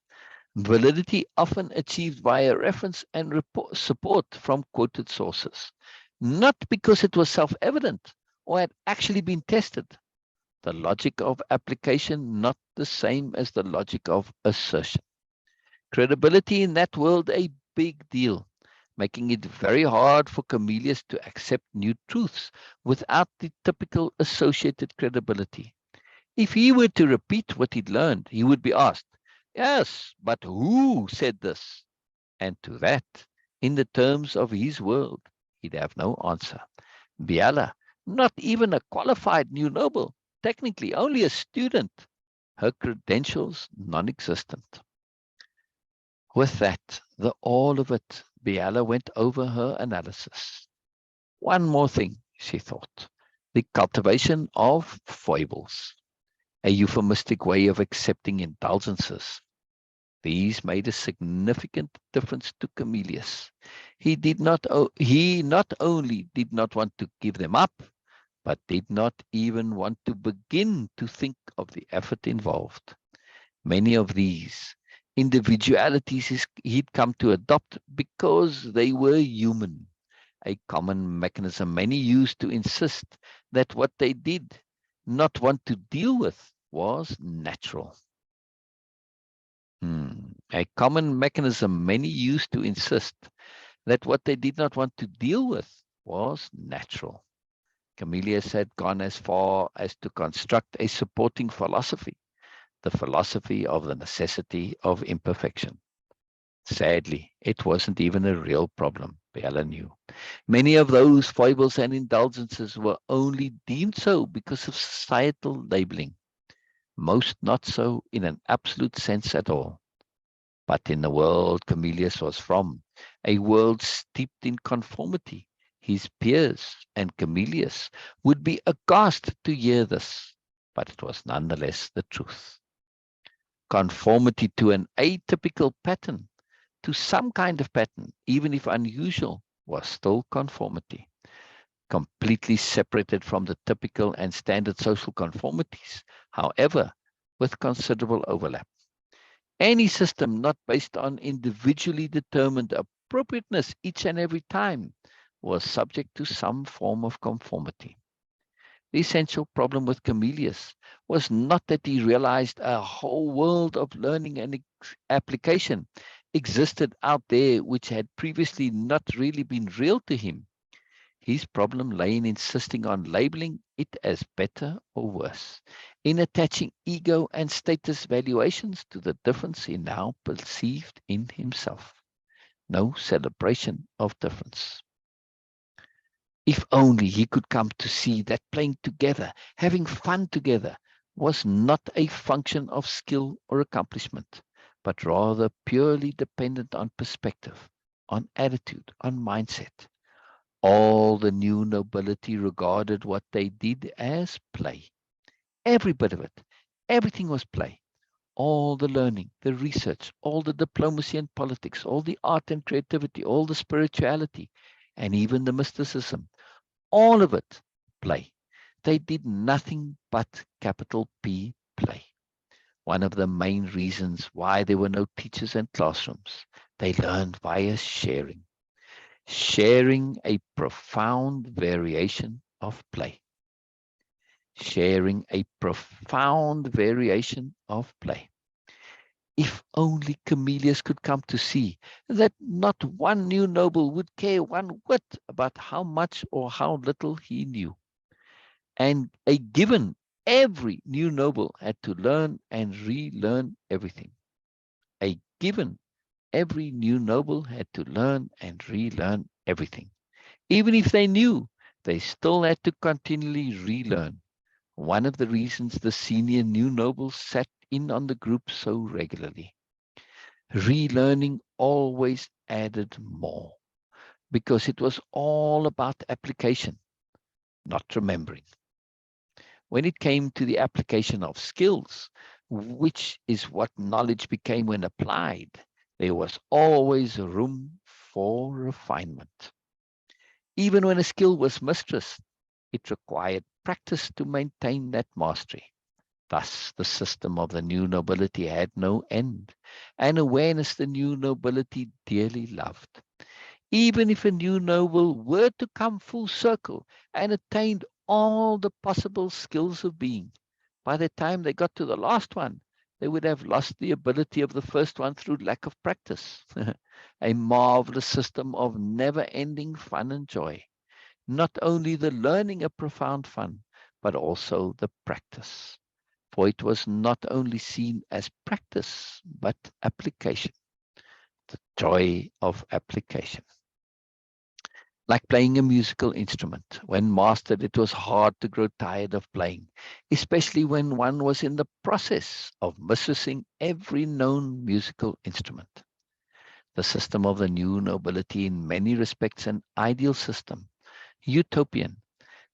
Validity often achieved via reference and support from quoted sources, not because it was self-evident or had actually been tested. The logic of application not the same as the logic of assertion. Credibility in that world a big deal, making it very hard for Comelius to accept new truths without the typical associated credibility. If he were to repeat what he'd learned, he would be asked, yes, but who said this? And to that, in the terms of his world, he'd have no answer. Biella, not even a qualified new noble, technically only a student, her credentials non-existent. With that, the all of it, Biella went over her analysis. One more thing, she thought, the cultivation of foibles, a euphemistic way of accepting indulgences. These made a significant difference to Comelius. He not only did not want to give them up, but did not even want to begin to think of the effort involved. Many of these individualities he'd come to adopt because they were human, a common mechanism many used to insist that what they did not want to deal with was natural. A common mechanism many used to insist that what they did not want to deal with was natural. Comelius had gone as far as to construct a supporting philosophy, the philosophy of the necessity of imperfection. Sadly, it wasn't even a real problem, Biella knew. Many of those foibles and indulgences were only deemed so because of societal labeling, most not so in an absolute sense at all. But in the world Comelius was from, a world steeped in conformity, his peers and Comelius would be aghast to hear this, but it was nonetheless the truth. Conformity to an atypical pattern, to some kind of pattern, even if unusual, was still conformity. Completely separated from the typical and standard social conformities, however, with considerable overlap. Any system not based on individually determined appropriateness each and every time was subject to some form of conformity. The essential problem with Comelius was not that he realized a whole world of learning and application existed out there which had previously not really been real to him. His problem lay in insisting on labeling it as better or worse, in attaching ego and status valuations to the difference he now perceived in himself. No celebration of difference. If only he could come to see that playing together, having fun together, was not a function of skill or accomplishment, but rather purely dependent on perspective, on attitude, on mindset. All the new nobility regarded what they did as play. Every bit of it, everything was play. All the learning, the research, all the diplomacy and politics, all the art and creativity, all the spirituality, and even the mysticism, all of it play. They did nothing but capital P play. One of the main reasons why there were no teachers and classrooms, they learned via sharing. Sharing a profound variation of play. Sharing a profound variation of play. If only Comelius could come to see that not one new noble would care one whit about how much or how little he knew. And a given, every new noble had to learn and relearn everything. A given, every new noble had to learn and relearn everything. Even if they knew, they still had to continually relearn. One of the reasons the senior new nobles sat in on the group so regularly. Relearning always added more because it was all about application, not remembering. When it came to the application of skills, which is what knowledge became when applied, there was always room for refinement. Even when a skill was mistress, it required practice to maintain that mastery. Thus, the system of the new nobility had no end, and awareness the new nobility dearly loved. Even if a new noble were to come full circle and attained all the possible skills of being, by the time they got to the last one, they would have lost the ability of the first one through lack of practice. A marvelous system of never-ending fun and joy. Not only the learning of profound fun, but also the practice. For it was not only seen as practice, but application. The joy of application. Like playing a musical instrument. When mastered, it was hard to grow tired of playing, especially when one was in the process of mistressing every known musical instrument. The system of the new nobility, in many respects, an ideal system, utopian.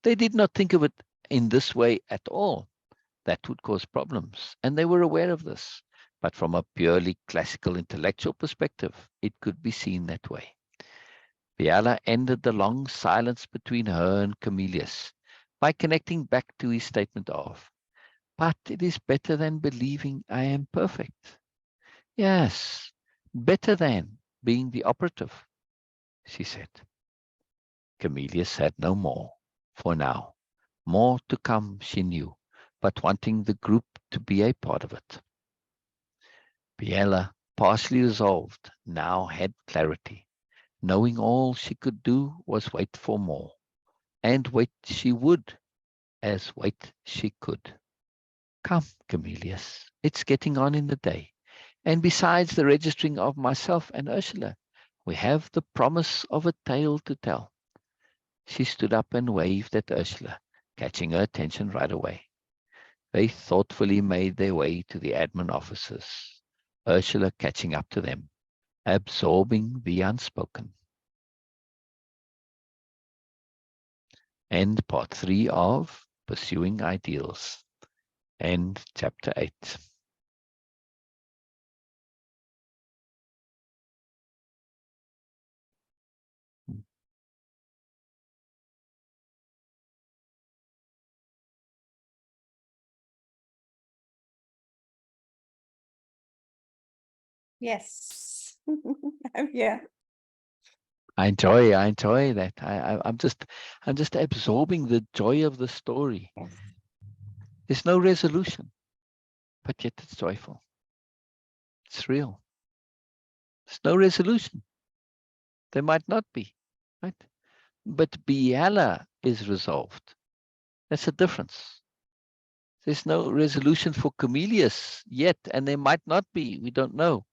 They did not think of it in this way at all. That would cause problems, and they were aware of this. But from a purely classical intellectual perspective, it could be seen that way. Biella ended the long silence between her and Comelius by connecting back to his statement of, but it is better than believing I am perfect. Yes, better than being the operative, she said. Comelius said no more, for now. More to come, she knew, but wanting the group to be a part of it. Biella, partially resolved, now had clarity. Knowing all she could do was wait for more. And wait she would, as wait she could. Come, Comelius, it's getting on in the day. And besides the registering of myself and Ursula, we have the promise of a tale to tell. She stood up and waved at Ursula, catching her attention right away. They thoughtfully made their way to the admin offices, Ursula catching up to them, absorbing the unspoken. End part 3 of Pursuing Ideals. End chapter 8. Yes. I'm here. I enjoy that. I'm just absorbing the joy of the story. Yes. There's no resolution, but yet it's joyful. It's real. There's no resolution. There might not be, right? But Biella is resolved. That's a difference. There's no resolution for Comelius yet, and there might not be. We don't know.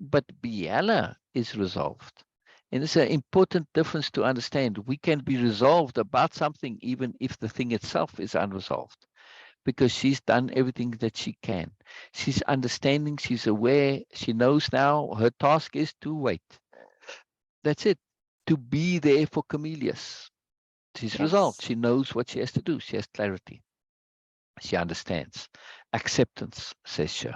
But Biella is resolved. And it's an important difference to understand. We can be resolved about something even if the thing itself is unresolved. because she's done everything that she can. She's understanding, she's aware, she knows now her task is to wait. That's it. To be there for Comelius. She's resolved. Yes. She knows what she has to do. She has clarity. She understands. Acceptance, says she.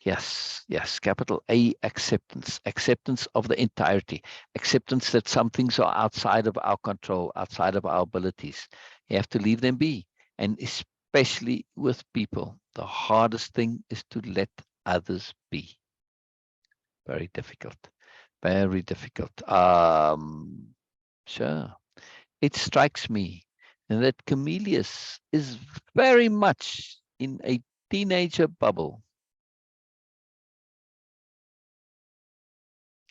Yes, yes, capital A, acceptance. Acceptance of the entirety. Acceptance that some things are outside of our control, outside of our abilities. You have to leave them be. And especially with people, the hardest thing is to let others be. Very difficult. Very difficult. Sure. It strikes me that Comelius is very much in a teenager bubble.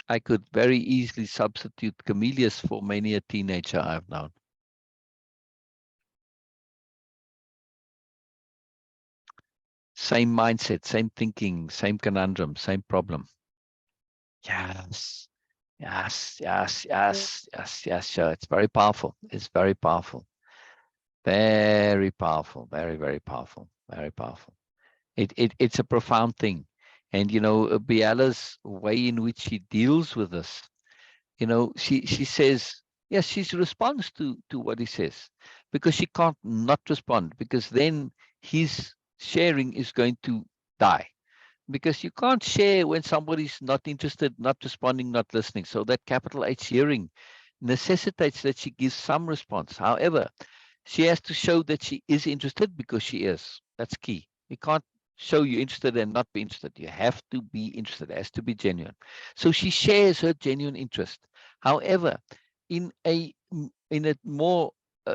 I could very easily substitute Comelius for many a teenager I've known. Same mindset, same thinking, same conundrum, same problem. Yes, yes, yes, yes, yes, yes, sure. It's very powerful. It's very powerful. Very powerful. Very, very powerful. Very powerful. It's a profound thing. And, Biella's way in which she deals with this, she says, yes, she responds to what he says, because she can't not respond, because then his sharing is going to die. Because you can't share when somebody's not interested, not responding, not listening. So that capital H hearing necessitates that she gives some response. However, she has to show that she is interested, because she is. That's key. You can't show you're interested and not be interested. You have to be interested. It has to be genuine. So she shares her genuine interest. However, in a more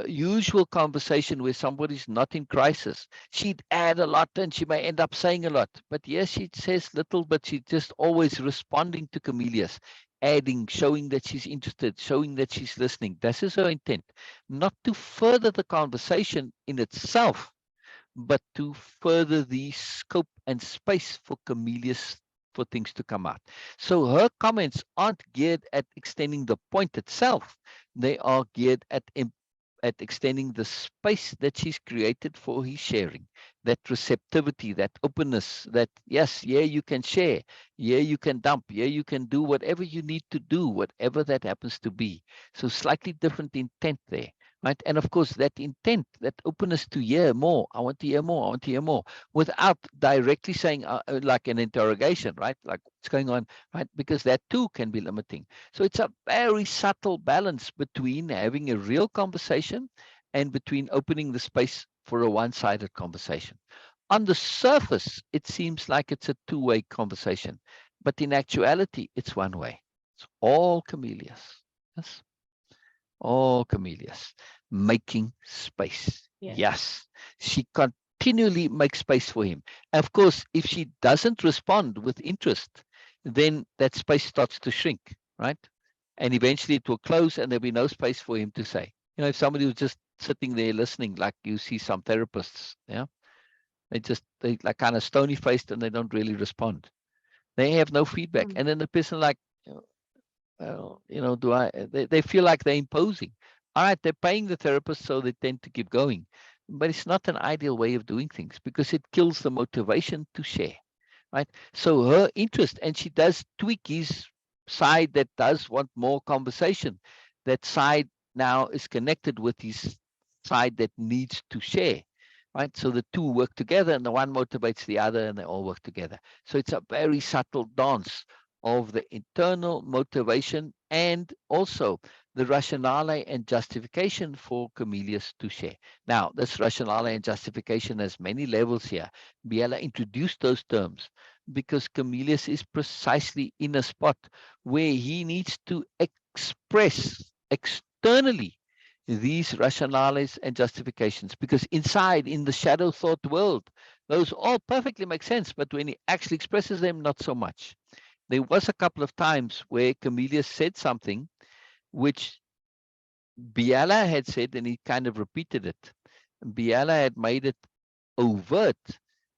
usual conversation where somebody's not in crisis, she'd add a lot and she may end up saying a lot. But yes, she says little, but she's just always responding to Comelius, adding, showing that she's interested, showing that she's listening. This is her intent, not to further the conversation in itself, but to further the scope and space for Comelius, for things to come out. So her comments aren't geared at extending the point itself. They are geared at extending the space that she's created for his sharing, that receptivity, that openness, that yes, yeah, you can share, yeah, you can dump, yeah, you can do whatever you need to do, whatever that happens to be. So slightly different intent there. Right. And of course, that intent, that openness to hear more, I want to hear more, I want to hear more, without directly saying like an interrogation, right? Like what's going on, right? Because that too can be limiting. So it's a very subtle balance between having a real conversation and between opening the space for a one-sided conversation. On the surface, it seems like it's a two-way conversation, but in actuality, it's one way. It's all Comelius. Yes. All Comelius, making space. Yes. She continually makes space for him. Of course, if she doesn't respond with interest, then that space starts to shrink, right? And eventually it will close and there'll be no space for him to say. If somebody was just sitting there listening, like you see some therapists, yeah, they like kind of stony faced and they don't really respond. They have no feedback. And then the person like, they feel like they're imposing. All right, they're paying the therapist, so they tend to keep going. But it's not an ideal way of doing things, because it kills the motivation to share, right? So her interest, and she does tweak his side that does want more conversation. That side now is connected with his side that needs to share, right? So the two work together, and the one motivates the other, and they all work together. So it's a very subtle dance of the internal motivation and also the rationale and justification for Comelius to share. Now, this rationale and justification has many levels here. Biella introduced those terms because Comelius is precisely in a spot where he needs to express externally these rationales and justifications, because inside, in the shadow thought world, those all perfectly make sense, but when he actually expresses them, not so much. There was a couple of times where Comelius said something which Biella had said, and he kind of repeated it. Biella had made it overt,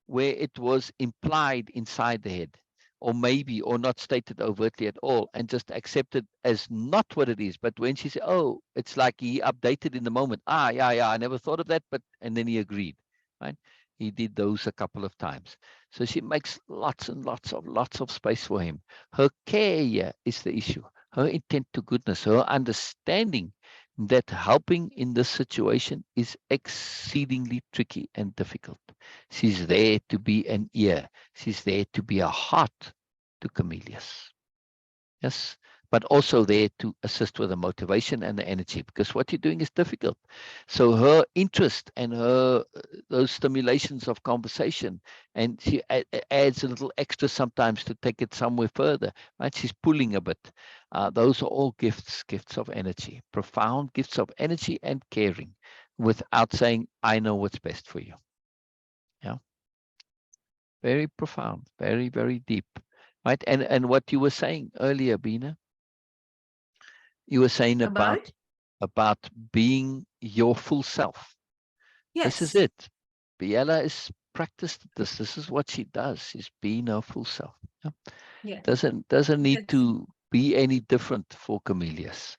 where it was implied inside the head, or maybe, or not stated overtly at all, and just accepted as not what it is. But when she said, oh, it's like he updated in the moment. Yeah, I never thought of that, but, and then he agreed, right? He did those a couple of times. So she makes lots and lots of space for him. Her care here is the issue. Her intent to goodness, her understanding that helping in this situation is exceedingly tricky and difficult. She's there to be an ear. She's there to be a heart to Comelius. Yes, but also there to assist with the motivation and the energy, because what you're doing is difficult. So her interest and her those stimulations of conversation, and she adds a little extra sometimes to take it somewhere further. Right, she's pulling a bit. Those are all gifts of energy, profound gifts of energy and caring, without saying, "I know what's best for you." Yeah, very profound, very deep. Right, and what you were saying earlier, Bina. You were saying About? about being your full self. This is Yes. it. Biella is practiced this. This is what she does. She's being her full self. Yeah. Yeah. Doesn't need Yes. to be any different for Comelius.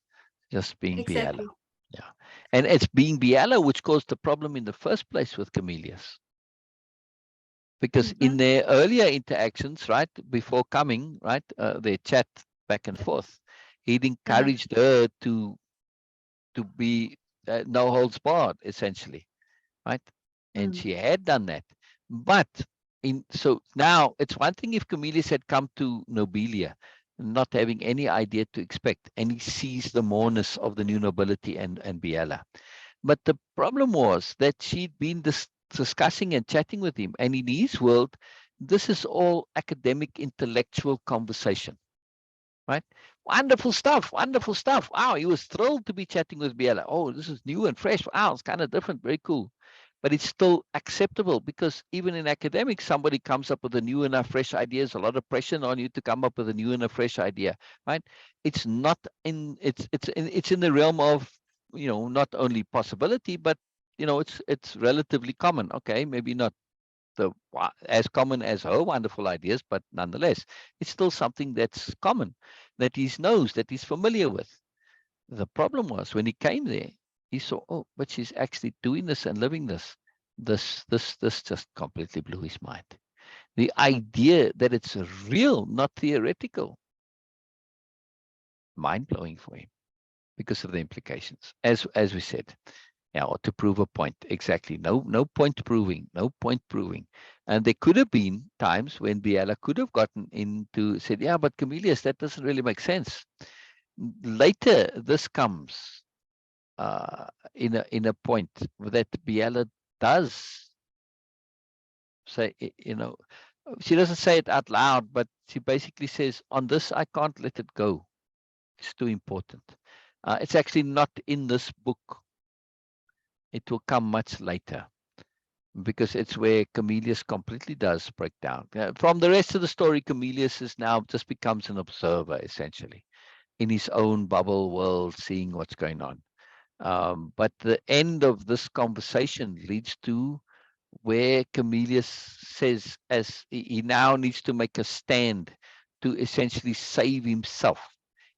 Just being Biella. Exactly. Yeah. And it's being Biella which caused the problem in the first place with Comelius. Because in Mhm. their earlier interactions, right, before coming, right, their chat back and forth, he'd Uh-huh. encouraged her to be no holds barred, essentially, right? And Mm. she had done that. But so now it's one thing if Comelius had come to Nobelia, not having any idea to expect, and he sees the moreness of the new nobility and Biella. But the problem was that she'd been discussing and chatting with him, and in his world, this is all academic, intellectual conversation. Right? Wonderful stuff. Wonderful stuff. Wow. He was thrilled to be chatting with Biella. Oh, this is new and fresh. Wow. It's kind of different. Very cool. But it's still acceptable because even in academics, somebody comes up with a new and a fresh ideas, a lot of pressure on you to come up with a new and a fresh idea, right? It's not in, it's in the realm of, not only possibility, but, it's relatively common. Okay. Maybe not as common as her wonderful ideas, but nonetheless, it's still something that's common, that he knows, that he's familiar with. The problem was when he came there, he saw, oh, but she's actually doing this and living this. This just completely blew his mind. The idea that it's real, not theoretical, mind blowing for him because of the implications, as we said. Yeah, or to prove a point. Exactly. No point proving. No point proving. And there could have been times when Biella could have gotten into said, yeah, but Comelius, that doesn't really make sense. Later, this comes in a point that Biella does say, she doesn't say it out loud, but she basically says, on this, I can't let it go. It's too important. It's actually not in this book. It will come much later, because it's where Comelius completely does break down. From the rest of the story, Comelius is now just becomes an observer, essentially, in his own bubble world, seeing what's going on. But the end of this conversation leads to where Comelius says, as he now needs to make a stand to essentially save himself.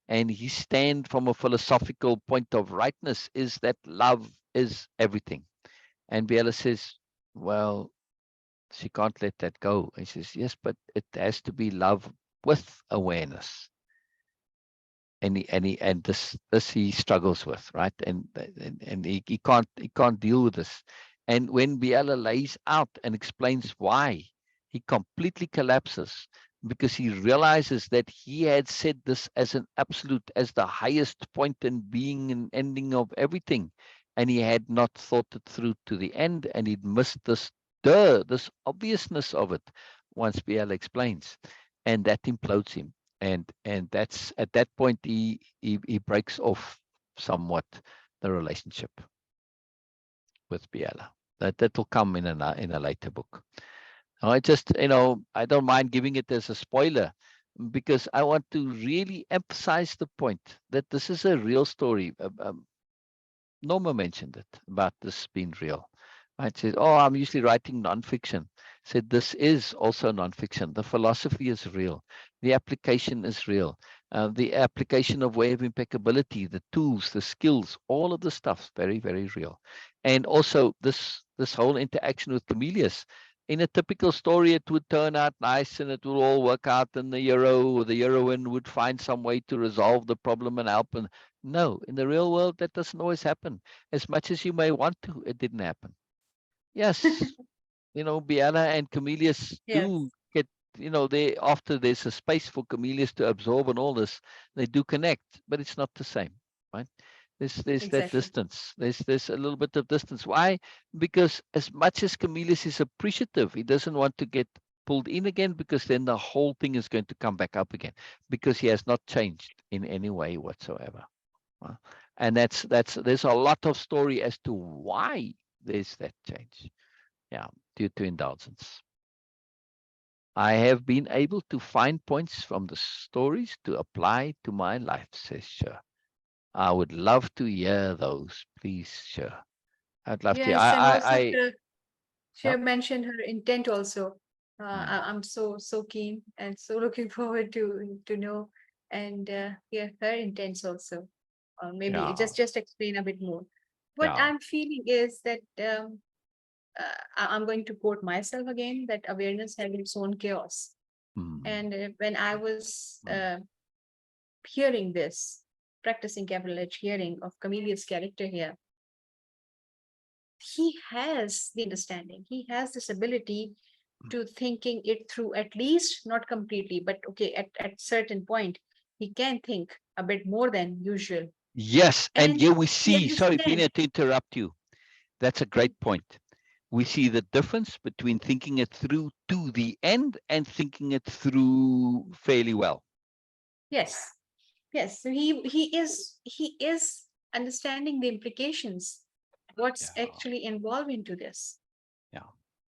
And his stand from a philosophical point of rightness is that love is everything. And Biella says, well, she can't let that go. And she says, yes, but it has to be love with awareness. And this he struggles with, right? And he can't deal with this. And when Biella lays out and explains why, he completely collapses, because he realizes that he had said this as an absolute, as the highest point in being and ending of everything. And he had not thought it through to the end, and he'd missed this obviousness of it once Biella explains. And that implodes him. And that's at that point he breaks off somewhat the relationship with Biella. That will come in a later book. I just, I don't mind giving it as a spoiler, because I want to really emphasize the point that this is a real story. Norma mentioned it about this being real. I said, oh, I'm usually writing nonfiction. Said, this is also nonfiction. The philosophy is real. The application is real. The application of way of impeccability, the tools, the skills, all of the stuff's very, very real. And also this whole interaction with Comelius. In a typical story, it would turn out nice and it would all work out, and the hero or the heroine would find some way to resolve the problem and help. And no, in the real world, that doesn't always happen. As much as you may want to, it didn't happen. Yes, Biella and Comelius Yes, do get, they after there's a space for Comelius to absorb and all this, they do connect, but it's not the same, right? There's that exactly. distance. There's a little bit of distance. Why? Because as much as Comelius is appreciative, he doesn't want to get pulled in again, because then the whole thing is going to come back up again, because he has not changed in any way whatsoever. And there's a lot of story as to why there's that change. Yeah, due to indulgence. I have been able to find points from the stories to apply to my life, says Sher. I would love to hear those, please, Sher. I'd love to. Yes, and also she Yep. mentioned her intent also. Mm, I'm so keen and so looking forward to know and hear her intents also. Or maybe yeah, just explain a bit more. What yeah. I'm feeling is that I'm going to quote myself again, that awareness has its own chaos. Mm, And when I was mm, hearing this, practicing capital H hearing of Comelius' character here, he has the understanding, he has this ability mm. to thinking it through, at least not completely, but okay, at certain point, he can think a bit more than usual. Yes, and And here we he see, sorry, understands. Bina, to interrupt you. That's a great point. We see the difference between thinking it through to the end and thinking it through fairly well. Yes, yes. So he is understanding the implications, Yeah, what's actually involved into this. yeah.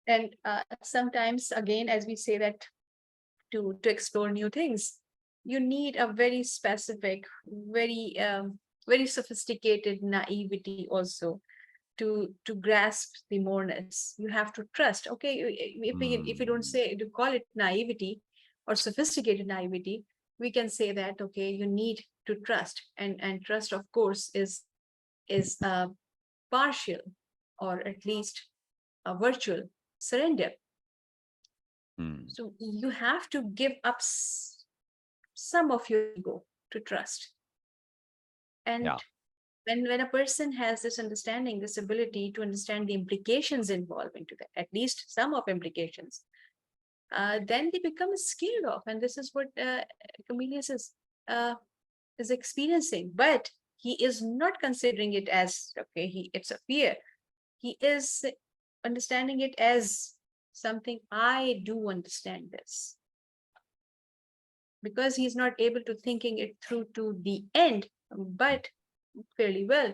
And sometimes, again, as we say that to explore new things, you need a very specific, very sophisticated naivety also to grasp the moreness. You have to trust. Okay, if we don't Mm, say to call it naivety or sophisticated naivety, we can say that okay, you need to trust, and trust, of course, is partial, or at least a virtual surrender. mm. So you have to give up some of your ego to trust. And Yeah, when a person has this understanding, this ability to understand the implications involved into that, at least some of implications, then they become scared of. And this is what Comelius is experiencing. But he is not considering it as okay, it's a fear. He is understanding it as something. I do understand this, because he's not able to thinking it through to the end, but fairly well.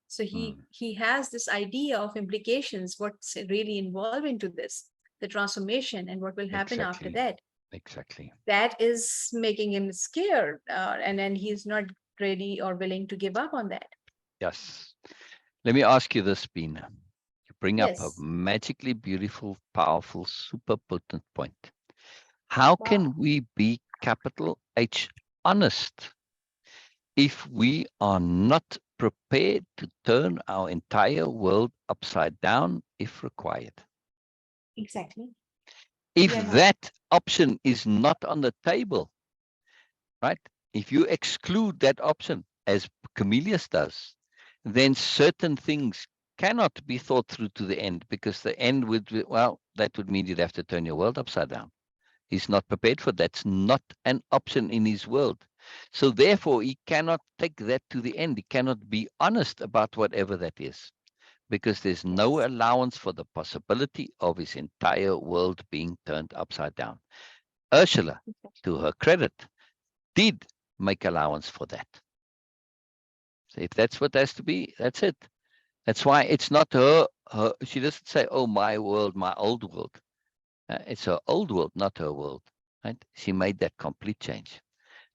So he mm, he has this idea of implications, what's really involved into this, the transformation, and what will happen after exactly, that. exactly. That is making him scared, and then he's not ready or willing to give up on that. Yes. Let me ask you this, Bina. You bring up a Yes. magically beautiful, powerful, super potent point. How Wow. can we be capital H honest if we are not prepared to turn our entire world upside down if required? Exactly. If We are not. that option is not on the table, right? If you exclude that option, as Comelius does, then certain things cannot be thought through to the end, because the end would be, well, that would mean you'd have to turn your world upside down. He's not prepared for that. That's not an option in his world. So therefore, he cannot take that to the end. He cannot be honest about whatever that is, because there's no Yes. allowance for the possibility of his entire world being turned upside down. Ursula, to her credit, did make allowance for that. So if that's what has to be, that's it. That's why it's not her. She doesn't say, "Oh, my world, my old world." It's her old world, not her world. Right? She made that complete change.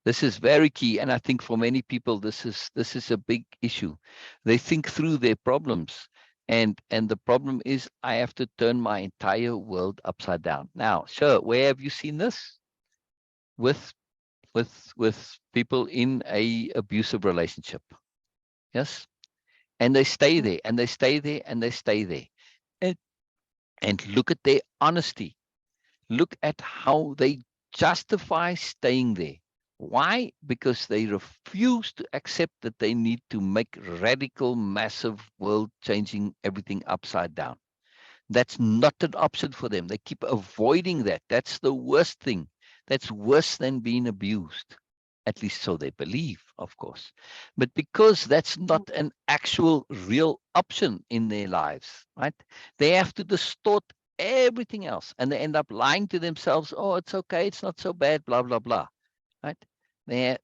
This is very key, and I think for many people, this is a big issue. They think through their problems, and the problem is, I have to turn my entire world upside down. Now, sure, where have you seen this? With with people in a abusive relationship. Yes. And they stay there and they stay there and they stay there. And look at their honesty. Look at how they justify staying there. Why? Because they refuse to accept that they need to make radical, massive, world-changing everything upside down. That's not an option for them. They keep avoiding that. That's the worst thing. That's worse than being abused. At least so they believe, of course. But because that's not an actual real option in their lives, right? They have to distort everything else. And they end up lying to themselves. Oh, it's okay. It's not so bad, blah, blah, blah. Right?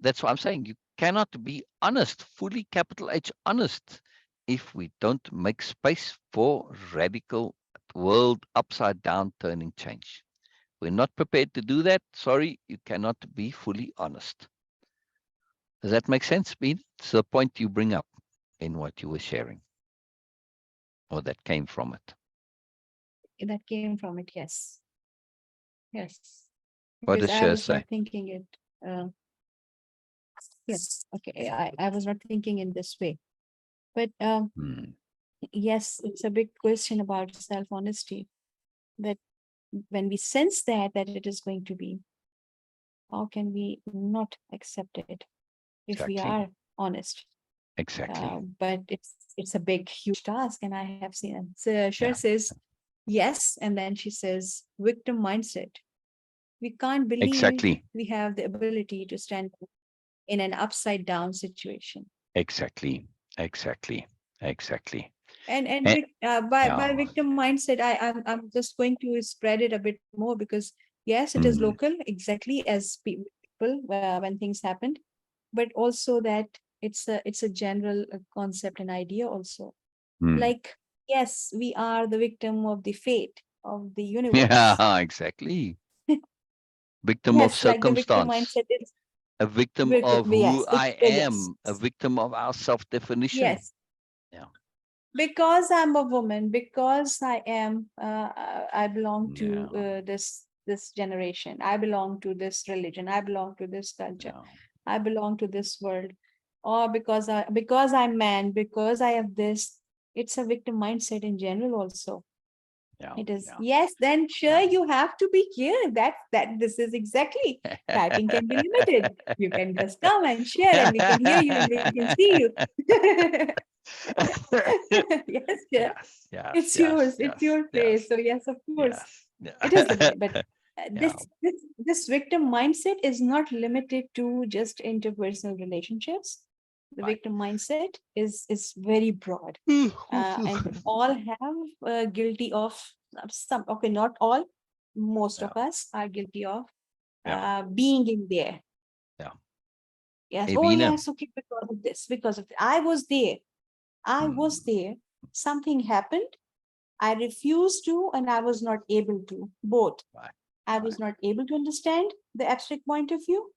That's what I'm saying. You cannot be honest, fully capital H honest, if we don't make space for radical world upside down turning change. We're not prepared to do that. Sorry, you cannot be fully honest. Does that make sense, Bean? It's the point you bring up in what you were sharing, or that came from it. That came from it, yes. Yes. What Because does I Cher was not say? thinking it. Yes, okay. I was not thinking in this way. But yes, it's a big question about self-honesty. That when we sense that it is going to be, how can we not accept it if we Exactly. are honest? Exactly. But it's a big, huge task, and I have seen it. So Cher Yeah. says yes, and then she says victim mindset. We can't believe Exactly. we have the ability to stand in an upside down situation. Exactly. Exactly. Exactly. And And, by yeah. victim mindset, I'm just going to spread it a bit more, because yes, it is Mm, local, exactly as people when things happened, but also that it's a general concept and idea also. mm. Like, yes, we are the victim of the fate of the universe. Yeah, exactly. Victim of Yes, like the victim circumstance, mindset is a victim victim. of who Yes, I yes, am, a victim of our self-definition. yes. Yeah. Because I'm a woman, because I belong to Yeah. this generation, I belong to this religion, I belong to this culture, Yeah. I belong to this world, or because I'm man, because I have this. It's a victim mindset in general also. Yeah. It is, Yeah. yes, then sure, you have to be here that this is exactly, typing can be limited. You can just come and share, and we can hear you and we can see you. Yes, yeah. Yes. Yes. It's yours. Yes. It's Yes. your place. Yes. So yes, of course, Yes. Yeah. it is limited. But Yeah. this victim mindset is not limited to just interpersonal relationships. The Right. victim mindset is very broad, and we all have guilty of some. Okay, not all. Most Yeah. of us are guilty of Yeah. being in there. Yeah. Yes. Oh Evina. yes. Okay. Because of this. Because of I was there. I was Mm, there. Something happened. I refused to, and I was not able to. Both. right. I Right. was not able to understand the abstract point of view.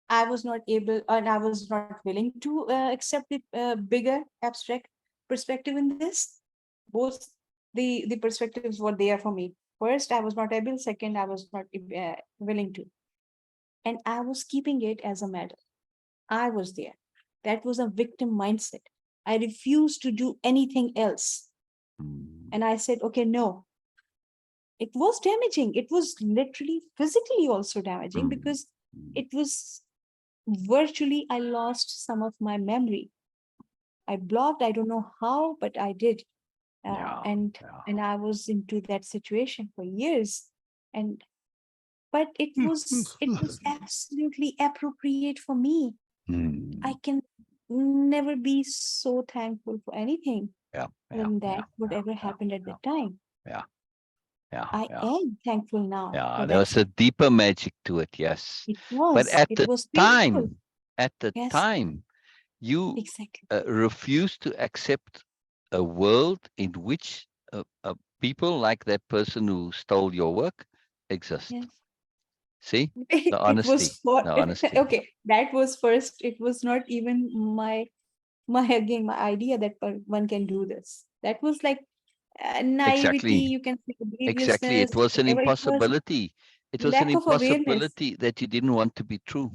I was not able, and I was not willing to accept the bigger abstract perspective in this. Both the perspectives were there for me. First, I was not able. Second, I was not willing to, and I was keeping it as a medal. I was there. That was a victim mindset. I refused to do anything else, Mm, and I said, "Okay, no." It was damaging. It was literally physically also damaging, mm, because mm. it was virtually, I lost some of my memory. I blocked, I don't know how, but I did. Yeah. And Yeah. I was into that situation for years. And but it was absolutely appropriate for me. I Mm, can never be so thankful for anything yeah. Yeah. than Yeah. that, Yeah. whatever Yeah. happened at the Yeah. time. Yeah. Yeah. I Yeah. am thankful now Yeah. for There that. was a deeper magic to it. Yes. It But was. at It the was painful. time, Yes, you exactly. refused to accept a world in which people like that person who stole your work exist. Yes. See the It was honesty, for the honesty. okay. That was first. It was not even my again my idea that one can do this. That was like naivety. Exactly, You can say exactly. obliviousness, It was an whatever. It was impossibility. It was an lack of awareness. impossibility that you didn't want to be true.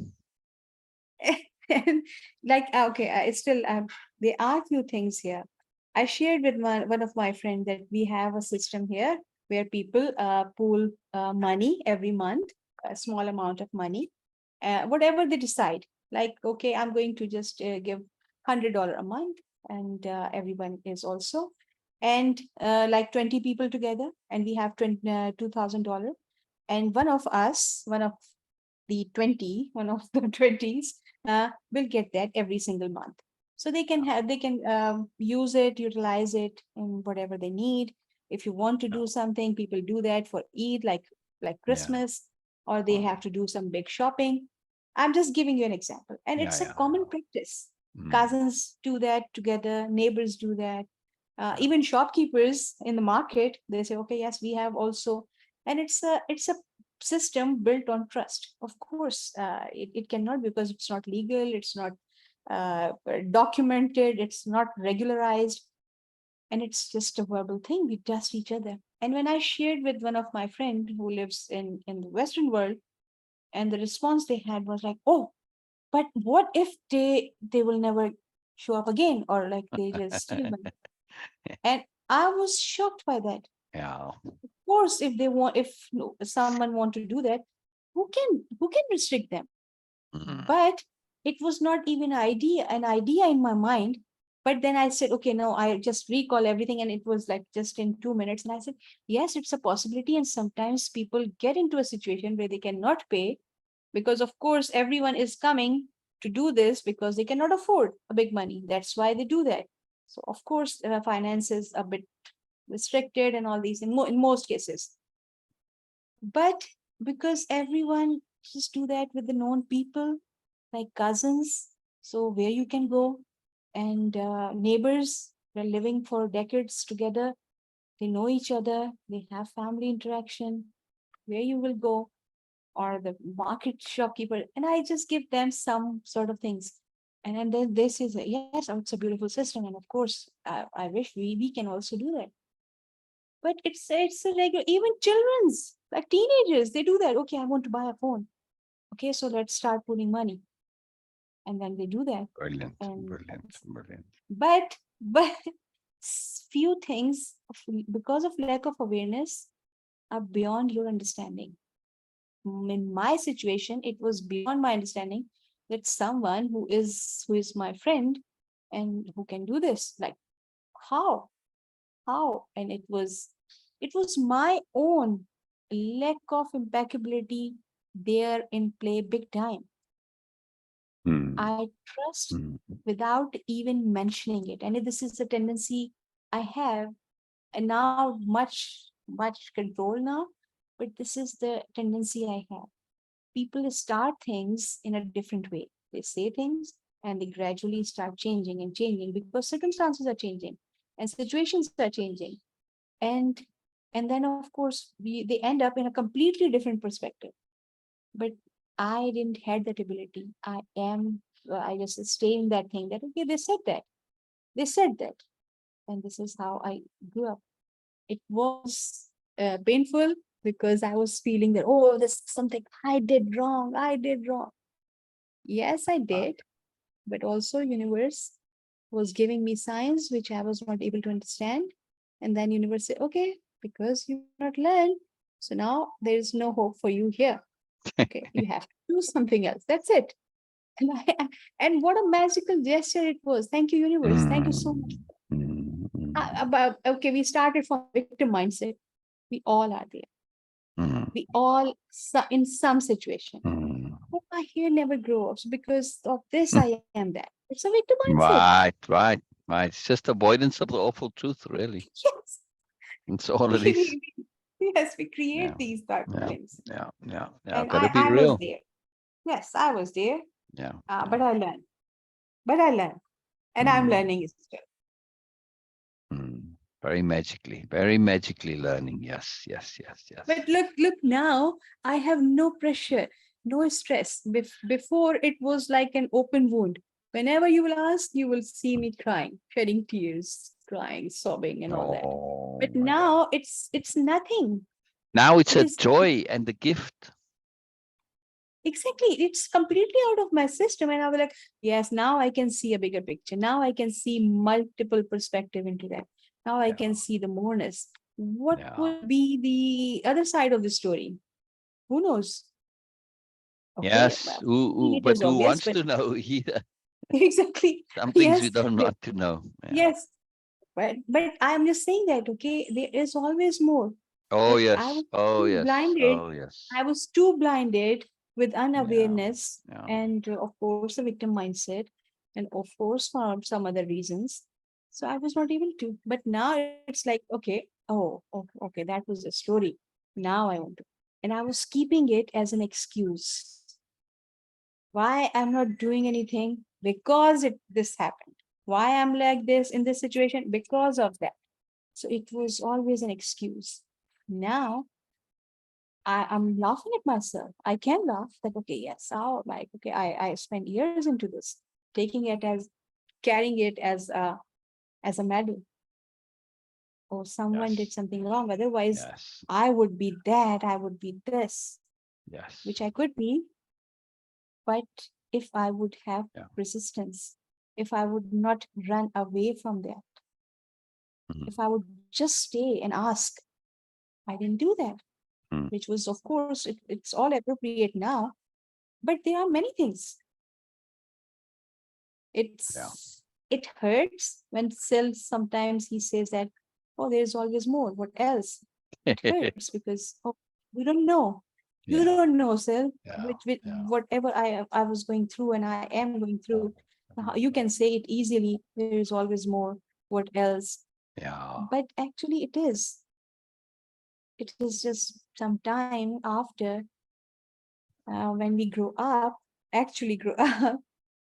And like, okay, I still, there are few things here. I shared with one of my friends that we have a system here where people pool money every month, a small amount of money, whatever they decide. Like, okay, I'm going to just give $100 a month, and everyone is also, and like 20 people together, and we have $2,000. And one of the 20, one of the 20s, will get that every single month. So they can use it, utilize it in whatever they need. If you want to do something, people do that for Eid, like Yeah. Christmas, or they have to do some big shopping. I'm just giving you an example. And Yeah, it's a yeah. common practice. Mm. Cousins do that together, neighbors do that. Even shopkeepers in the market, they say, okay, yes, we have also. And it's a system built on trust. Of course, it cannot, because it's not legal, it's not documented, it's not regularized, and it's just a verbal thing. We trust each other. And when I shared with one of my friend who lives in the Western world, and the response they had was like, "Oh, but what if they will never show up again, or like they just steal money?" And I was shocked by that. Yeah. Of course, if they want, if someone want to do that, who can restrict them? Mm. But it was not even an idea in my mind. But then I said, okay, no, I just recall everything, and it was like just in 2 minutes. And I said, yes, it's a possibility. And sometimes people get into a situation where they cannot pay, because of course everyone is coming to do this because they cannot afford a big money. That's why they do that. So of course, finance is a bit restricted and all these in most cases. But because everyone just do that with the known people, like cousins, so where you can go, and neighbors, they're living for decades together, they know each other, they have family interaction, where you will go, or the market shopkeeper, and I just give them some sort of things. And then this is yes, oh, it's a beautiful system, and of course, I wish we can also do that. But it's a regular, even children's, like teenagers, they do that. Okay, I want to buy a phone. Okay, so let's start putting money, and then they do that. Brilliant, And brilliant, brilliant. but few things, because of lack of awareness, are beyond your understanding. In my situation, it was beyond my understanding that someone who is my friend and who can do this, like how and it was my own lack of impeccability there in play big time. Mm. I trust Mm. without even mentioning it, and this is a tendency I have, and now much control now, but this is the tendency I have. People start things in a different way. They say things and they gradually start changing and changing because circumstances are changing and situations are changing. And and then of course they end up in a completely different perspective. But I didn't have that ability. I just stay in that thing that okay, they said that, and this is how I grew up. It was painful because I was feeling that, oh, this is something I did wrong. Yes, I Ah, did, but also universe was giving me signs which I was not able to understand. And then universe said, okay, because you cannot learn, so now there is no hope for you here. Okay, you have to do something else. That's it. And and what a magical gesture it was. Thank you, universe. Thank you so much. mm, mm, About okay, we started from a victim mindset. We all are there. mm, We all in some situation. mm. Oh, my hair never grows because of this. I am that. It's a victim mindset. Right, right, right. It's just avoidance of the awful truth, really. Yes, It's all it is. yes, we create Yeah, these dark yeah, times, yeah, yeah, yeah. and Got to be I was real. there. Yes, I was there, Yeah, but yeah. I learned. But I learned, and I'm Mm, learning still. mm. Very magically learning. Yes, yes, yes, yes. But look now, I have no pressure, no stress. Before it was like an open wound. Whenever you will ask, you will see me crying, shedding tears, crying, sobbing, and all that. Oh But my God. now it's nothing. Now it's It a is joy and a gift. Exactly. It's completely out of my system. And I was like, yes, now I can see a bigger picture. Now I can see multiple perspective into that. Now I can see the moreness. What Yeah. would be the other side of the story? Who knows? Okay, Yes. well, it But is who obvious, wants but to know either? exactly. Some things we Yes. don't want to know. Yeah. Yes. But I'm just saying that, okay, there is always more. Oh But I yes. was Oh too yes. blinded. Oh yes. I was too blinded with Yeah. unawareness Yeah. and, of course, the victim mindset, and of course, for some other reasons. So I was not able to. But now it's like, okay, okay, that was a story. Now I want to. And I was keeping it as an excuse. Why I'm not doing anything? Because this happened. Why I'm like this in this situation? Because of that. So it was always an excuse. Now I'm laughing at myself. I can laugh that, okay, yes, oh, like, okay, I spent years into this, taking it as, carrying it as a medal, or someone did Yes. something wrong. Otherwise, Yes. I would be that, I would be this, Yes. which I could be. But if I would have Yeah. resistance, if I would not run away from that, Mhm. if I would just stay and ask, I didn't do that, Mm. which was, of course, it's all appropriate now. But there are many things. Yeah. It hurts when Sil sometimes he says that, oh, there's always more. What else? It hurts because, oh, we don't know. You Yeah. don't know, Sil, Yeah. with Yeah. whatever I was going through and I am going through. You can say it easily. There is always more. What else? Yeah. But actually, it is. It is just some time after, when we grow up, actually grow up,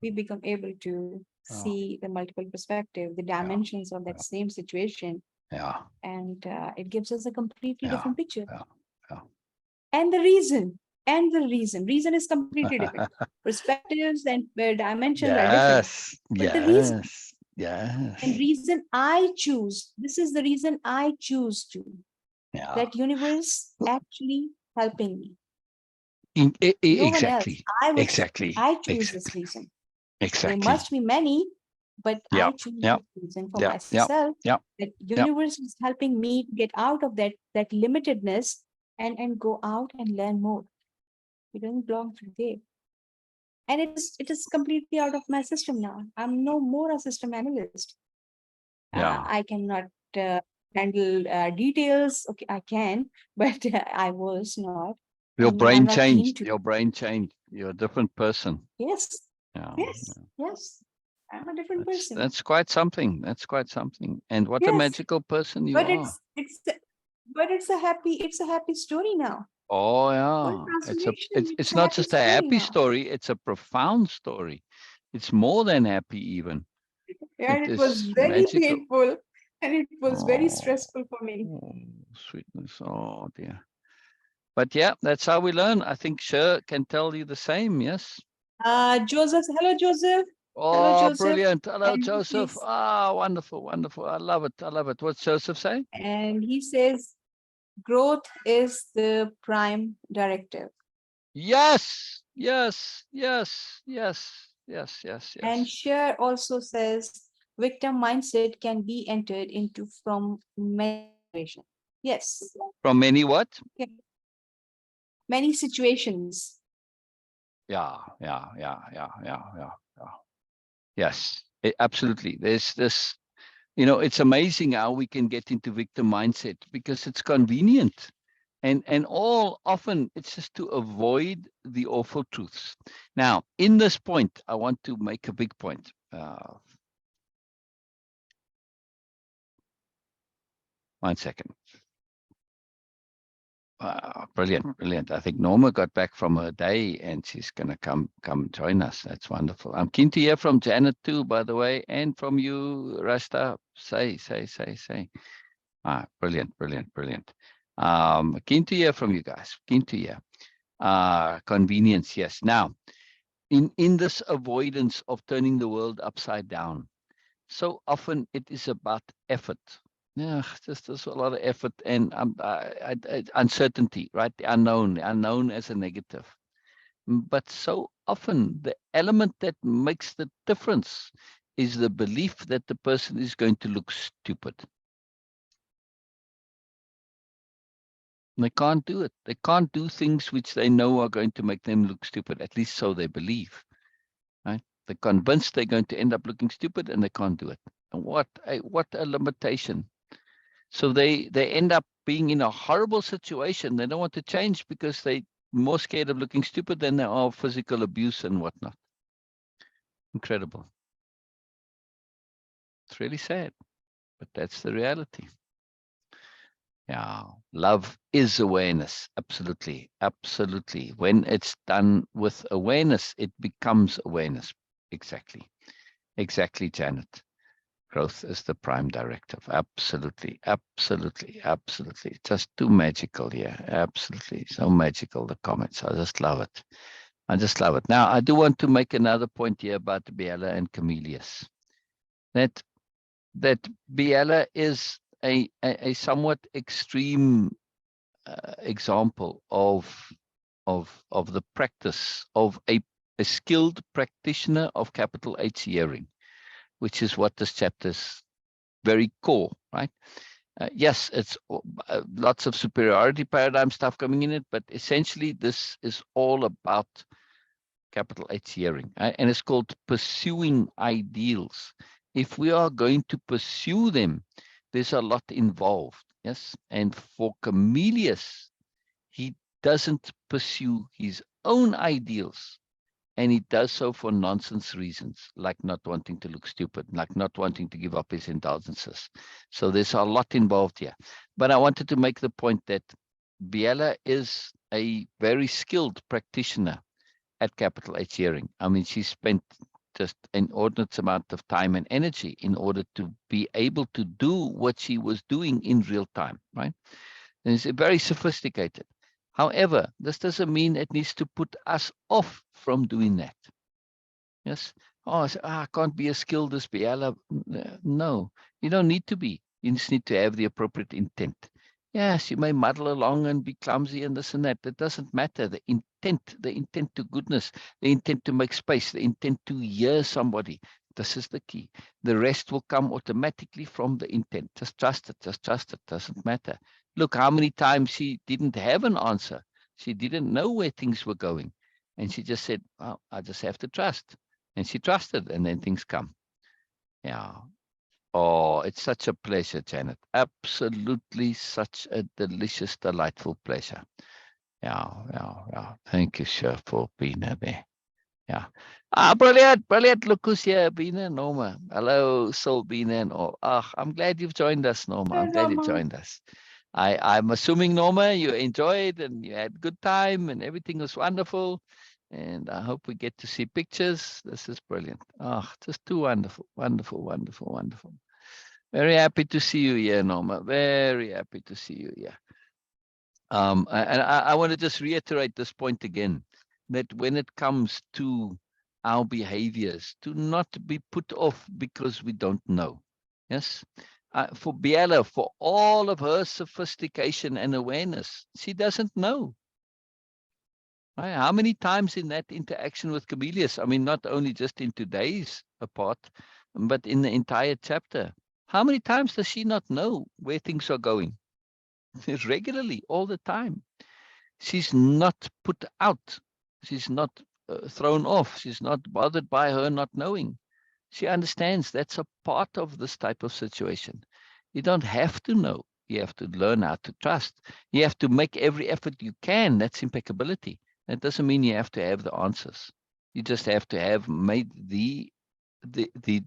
we become able to Oh, see the multiple perspective, the yeah. dimensions of that Yeah. same situation, Yeah. and it gives us a completely Yeah. different picture. Yeah. Yeah. And the reason is completely different. Perspectives and dimensions are different, Yes. but the reason Yes. and Yes. reason I choose. This is the reason I choose to. Yeah. That universe actually helping me. No one else. Exactly. I would say Exactly. I choose this Exactly. reason. There Exactly. must be many, but Yeah. I choose Yeah. this reason for Yeah. Yeah. myself. Yeah. That Yeah. universe is helping me to get out of that limitedness and go out and learn more. It doesn't belong to there. And it is completely out of my system now. I'm no more a system analyst. Yeah. I cannot handle details. Okay, I can, but I was not, Your and I'm brain not keen changed. to. Your brain changed. You're a different person. Yes, Yeah. yes, yes. I'm a different person. That's quite something. That's quite something. And what a Yes, magical person you but are. it's a happy story now. Oh Full yeah. transformation. It's It's a not happy just a story happy now. story, it's a profound story. It's more than happy even. It And it was is very magical. painful, and it was very Oh, stressful for me. oh, sweetness. Oh dear. But yeah, that's how we learn. I think Cher can tell you the same, yes? Joseph, hello, Joseph. Hello, Oh, Joseph. brilliant. Hello, And Joseph. he's Ah, wonderful, wonderful. I love it. I love it. What's Joseph say? and he says growth is the prime directive. Yes, yes, yes, yes, yes, yes, And yes. Cher also says victim mindset can be entered into from many situations. Yes, From many what? many situations. Yeah, yeah, yeah, yeah, yeah, yeah, yeah. Yes, absolutely. There's this, it's amazing how we can get into victim mindset because it's convenient. And all often it's just to avoid the awful truths. Now, in this point, I want to make a big point. One second. Brilliant, brilliant. I think Norma got back from her day and she's gonna come join us. That's wonderful. I'm keen to hear from Janet too, by the way, and from you, Rasta. Say. Brilliant, brilliant, brilliant. Keen to hear from you guys. Keen to hear. Convenience, yes. Now, in this avoidance of turning the world upside down, so often it is about effort. Yeah, just there's a lot of effort and uncertainty, right? The unknown as a negative. But so often the element that makes the difference is the belief that the person is going to look stupid. They can't do it. They can't do things which they know are going to make them look stupid, at least so they believe. Right? They're convinced they're going to end up looking stupid and they can't do it. And what a limitation. So they end up being in a horrible situation. They don't want to change because they're more scared of looking stupid than they are of physical abuse and whatnot. Incredible. It's really sad, but that's the reality. Yeah, love is awareness. Absolutely. Absolutely. When it's done with awareness, it becomes awareness. Exactly. Exactly, Janet. Growth is the prime directive. Absolutely. Absolutely. Absolutely. Just too magical here. Absolutely. So magical, the comments. I just love it. I just love it. Now, I do want to make another point here about Biella and Comelius. That Biella is a somewhat extreme example of the practice of a skilled practitioner of capital H hearing, which is what this chapter is very core, right? Yes, it's lots of superiority paradigm stuff coming in it, but essentially this is all about capital H hearing, and it's called pursuing ideals. If we are going to pursue them, there's a lot involved. Yes, and for Comelius, he doesn't pursue his own ideals, and he does so for nonsense reasons, like not wanting to look stupid, like not wanting to give up his indulgences. So there's a lot involved here. But I wanted to make the point that Biella is a very skilled practitioner at capital H hearing. I mean, she spent just an inordinate amount of time and energy in order to be able to do what she was doing in real time, right? And it's very sophisticated. However, this doesn't mean it needs to put us off from doing that. Yes. Oh, I can't be as skilled as Biella. No, you don't need to be. You just need to have the appropriate intent. Yes, you may muddle along and be clumsy and this and that. That doesn't matter. The intent to goodness, the intent to make space, the intent to hear somebody. This is the key. The rest will come automatically from the intent. Just trust it. Just trust it. Doesn't matter. Look how many times she didn't have an answer. She didn't know where things were going. And she just said, well, I just have to trust. And she trusted, and then things come. Yeah. Oh, it's such a pleasure, Janet. Absolutely such a delicious, delightful pleasure. Yeah. Thank you, sir, for being there. Yeah. Brilliant. Look who's here, Bina, Norma. Hello, Soul Bina and all. I'm glad you've joined us, Norma. I'm glad you joined us. I'm assuming, Norma, you enjoyed and you had a good time and everything was wonderful. And I hope we get to see pictures. This is brilliant. Just too wonderful. Wonderful. Very happy to see you here, Norma. Very happy to see you here. And I want to just reiterate this point again, that when it comes to our behaviors, to not be put off because we don't know. Yes. For Biella, for all of her sophistication and awareness, she doesn't know. Right? How many times in that interaction with Comelius, I mean, not only just in today's part, but in the entire chapter, how many times does she not know where things are going? Regularly, all the time. She's not put out. She's not thrown off. She's not bothered by her not knowing. She understands that's a part of this type of situation. You don't have to know. You have to learn how to trust. You have to make every effort you can. That's impeccability. That doesn't mean you have to have the answers. You just have to have made the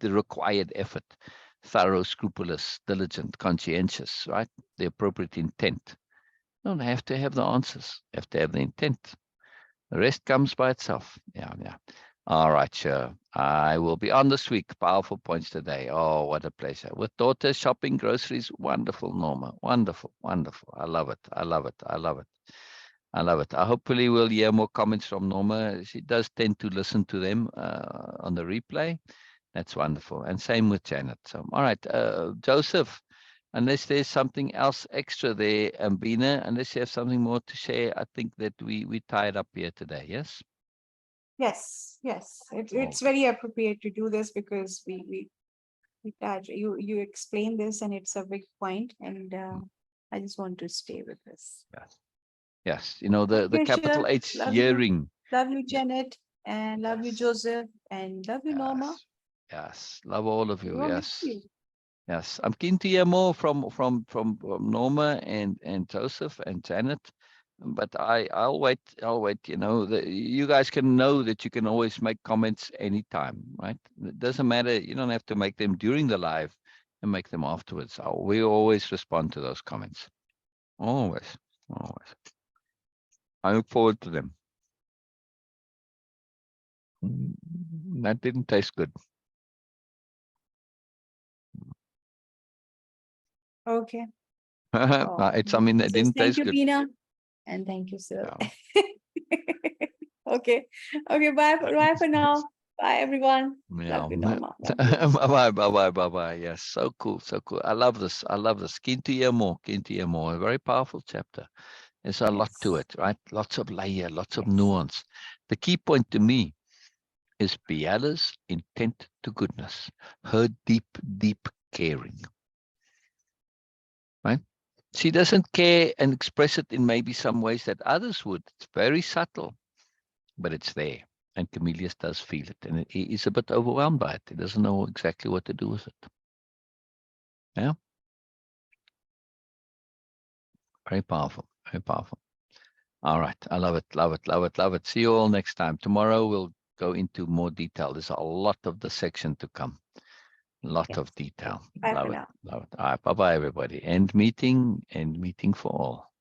required effort. Thorough, scrupulous, diligent, conscientious, right? The appropriate intent. You don't have to have the answers. You have to have the intent. The rest comes by itself. Yeah. All right, sure. I will be on this week. Powerful points today. Oh, what a pleasure. With daughters, shopping, groceries. Wonderful, Norma. Wonderful. I love it. Hopefully we'll hear more comments from Norma. She does tend to listen to them on the replay. That's wonderful. And same with Janet. So, all right, Joseph, unless there's something else extra there, Bina, unless you have something more to share, I think that we tied up here today, yes? Yes, yes. It's Okay. very appropriate to do this because we touch, you explain this and it's a big point, and I just want to stay with this. Yes. Yes. You know, the Okay, capital sure. H Love you. hearing. Love you, Janet, and love you, Yes. Joseph, and love you, Norma. Yes. Yes. Love all of We you. will miss Yes. you. Yes. I'm keen to hear more from Norma and Joseph and Janet. But I'll wait. I'll wait. You know, you guys can know that you can always make comments anytime, right? It doesn't matter. You don't have to make them during the live and make them afterwards. We always respond to those comments. Always. Always. I look forward to them. That didn't taste good. Okay. Oh, It's something that says didn't thank taste you, good. Tina, and thank you, sir. Yeah. Okay. Okay. Bye for now. Bye, everyone. Yeah. Love you, Norma. Love you. Bye-bye. Yes, so cool, so cool. I love this. I love this. Keen to hear more. Keen to hear more. A very powerful chapter. There's a lot to Yes. it, right? Lots of layer, lots of Yes. nuance. The key point to me is Biella's intent to goodness, her deep, deep caring, right? She doesn't care and express it in maybe some ways that others would. It's very subtle, but it's there. And Comelius does feel it, and he is a bit overwhelmed by it. He doesn't know exactly what to do with it. Yeah. Very powerful. Very powerful. All right. I love it. Love it. Love it. Love it. See you all next time. Tomorrow we'll go into more detail. There's a lot of the section to come. Lot Yes. of detail. Bye for Love it. now. Love it. All right. Bye-bye, everybody. End meeting for all.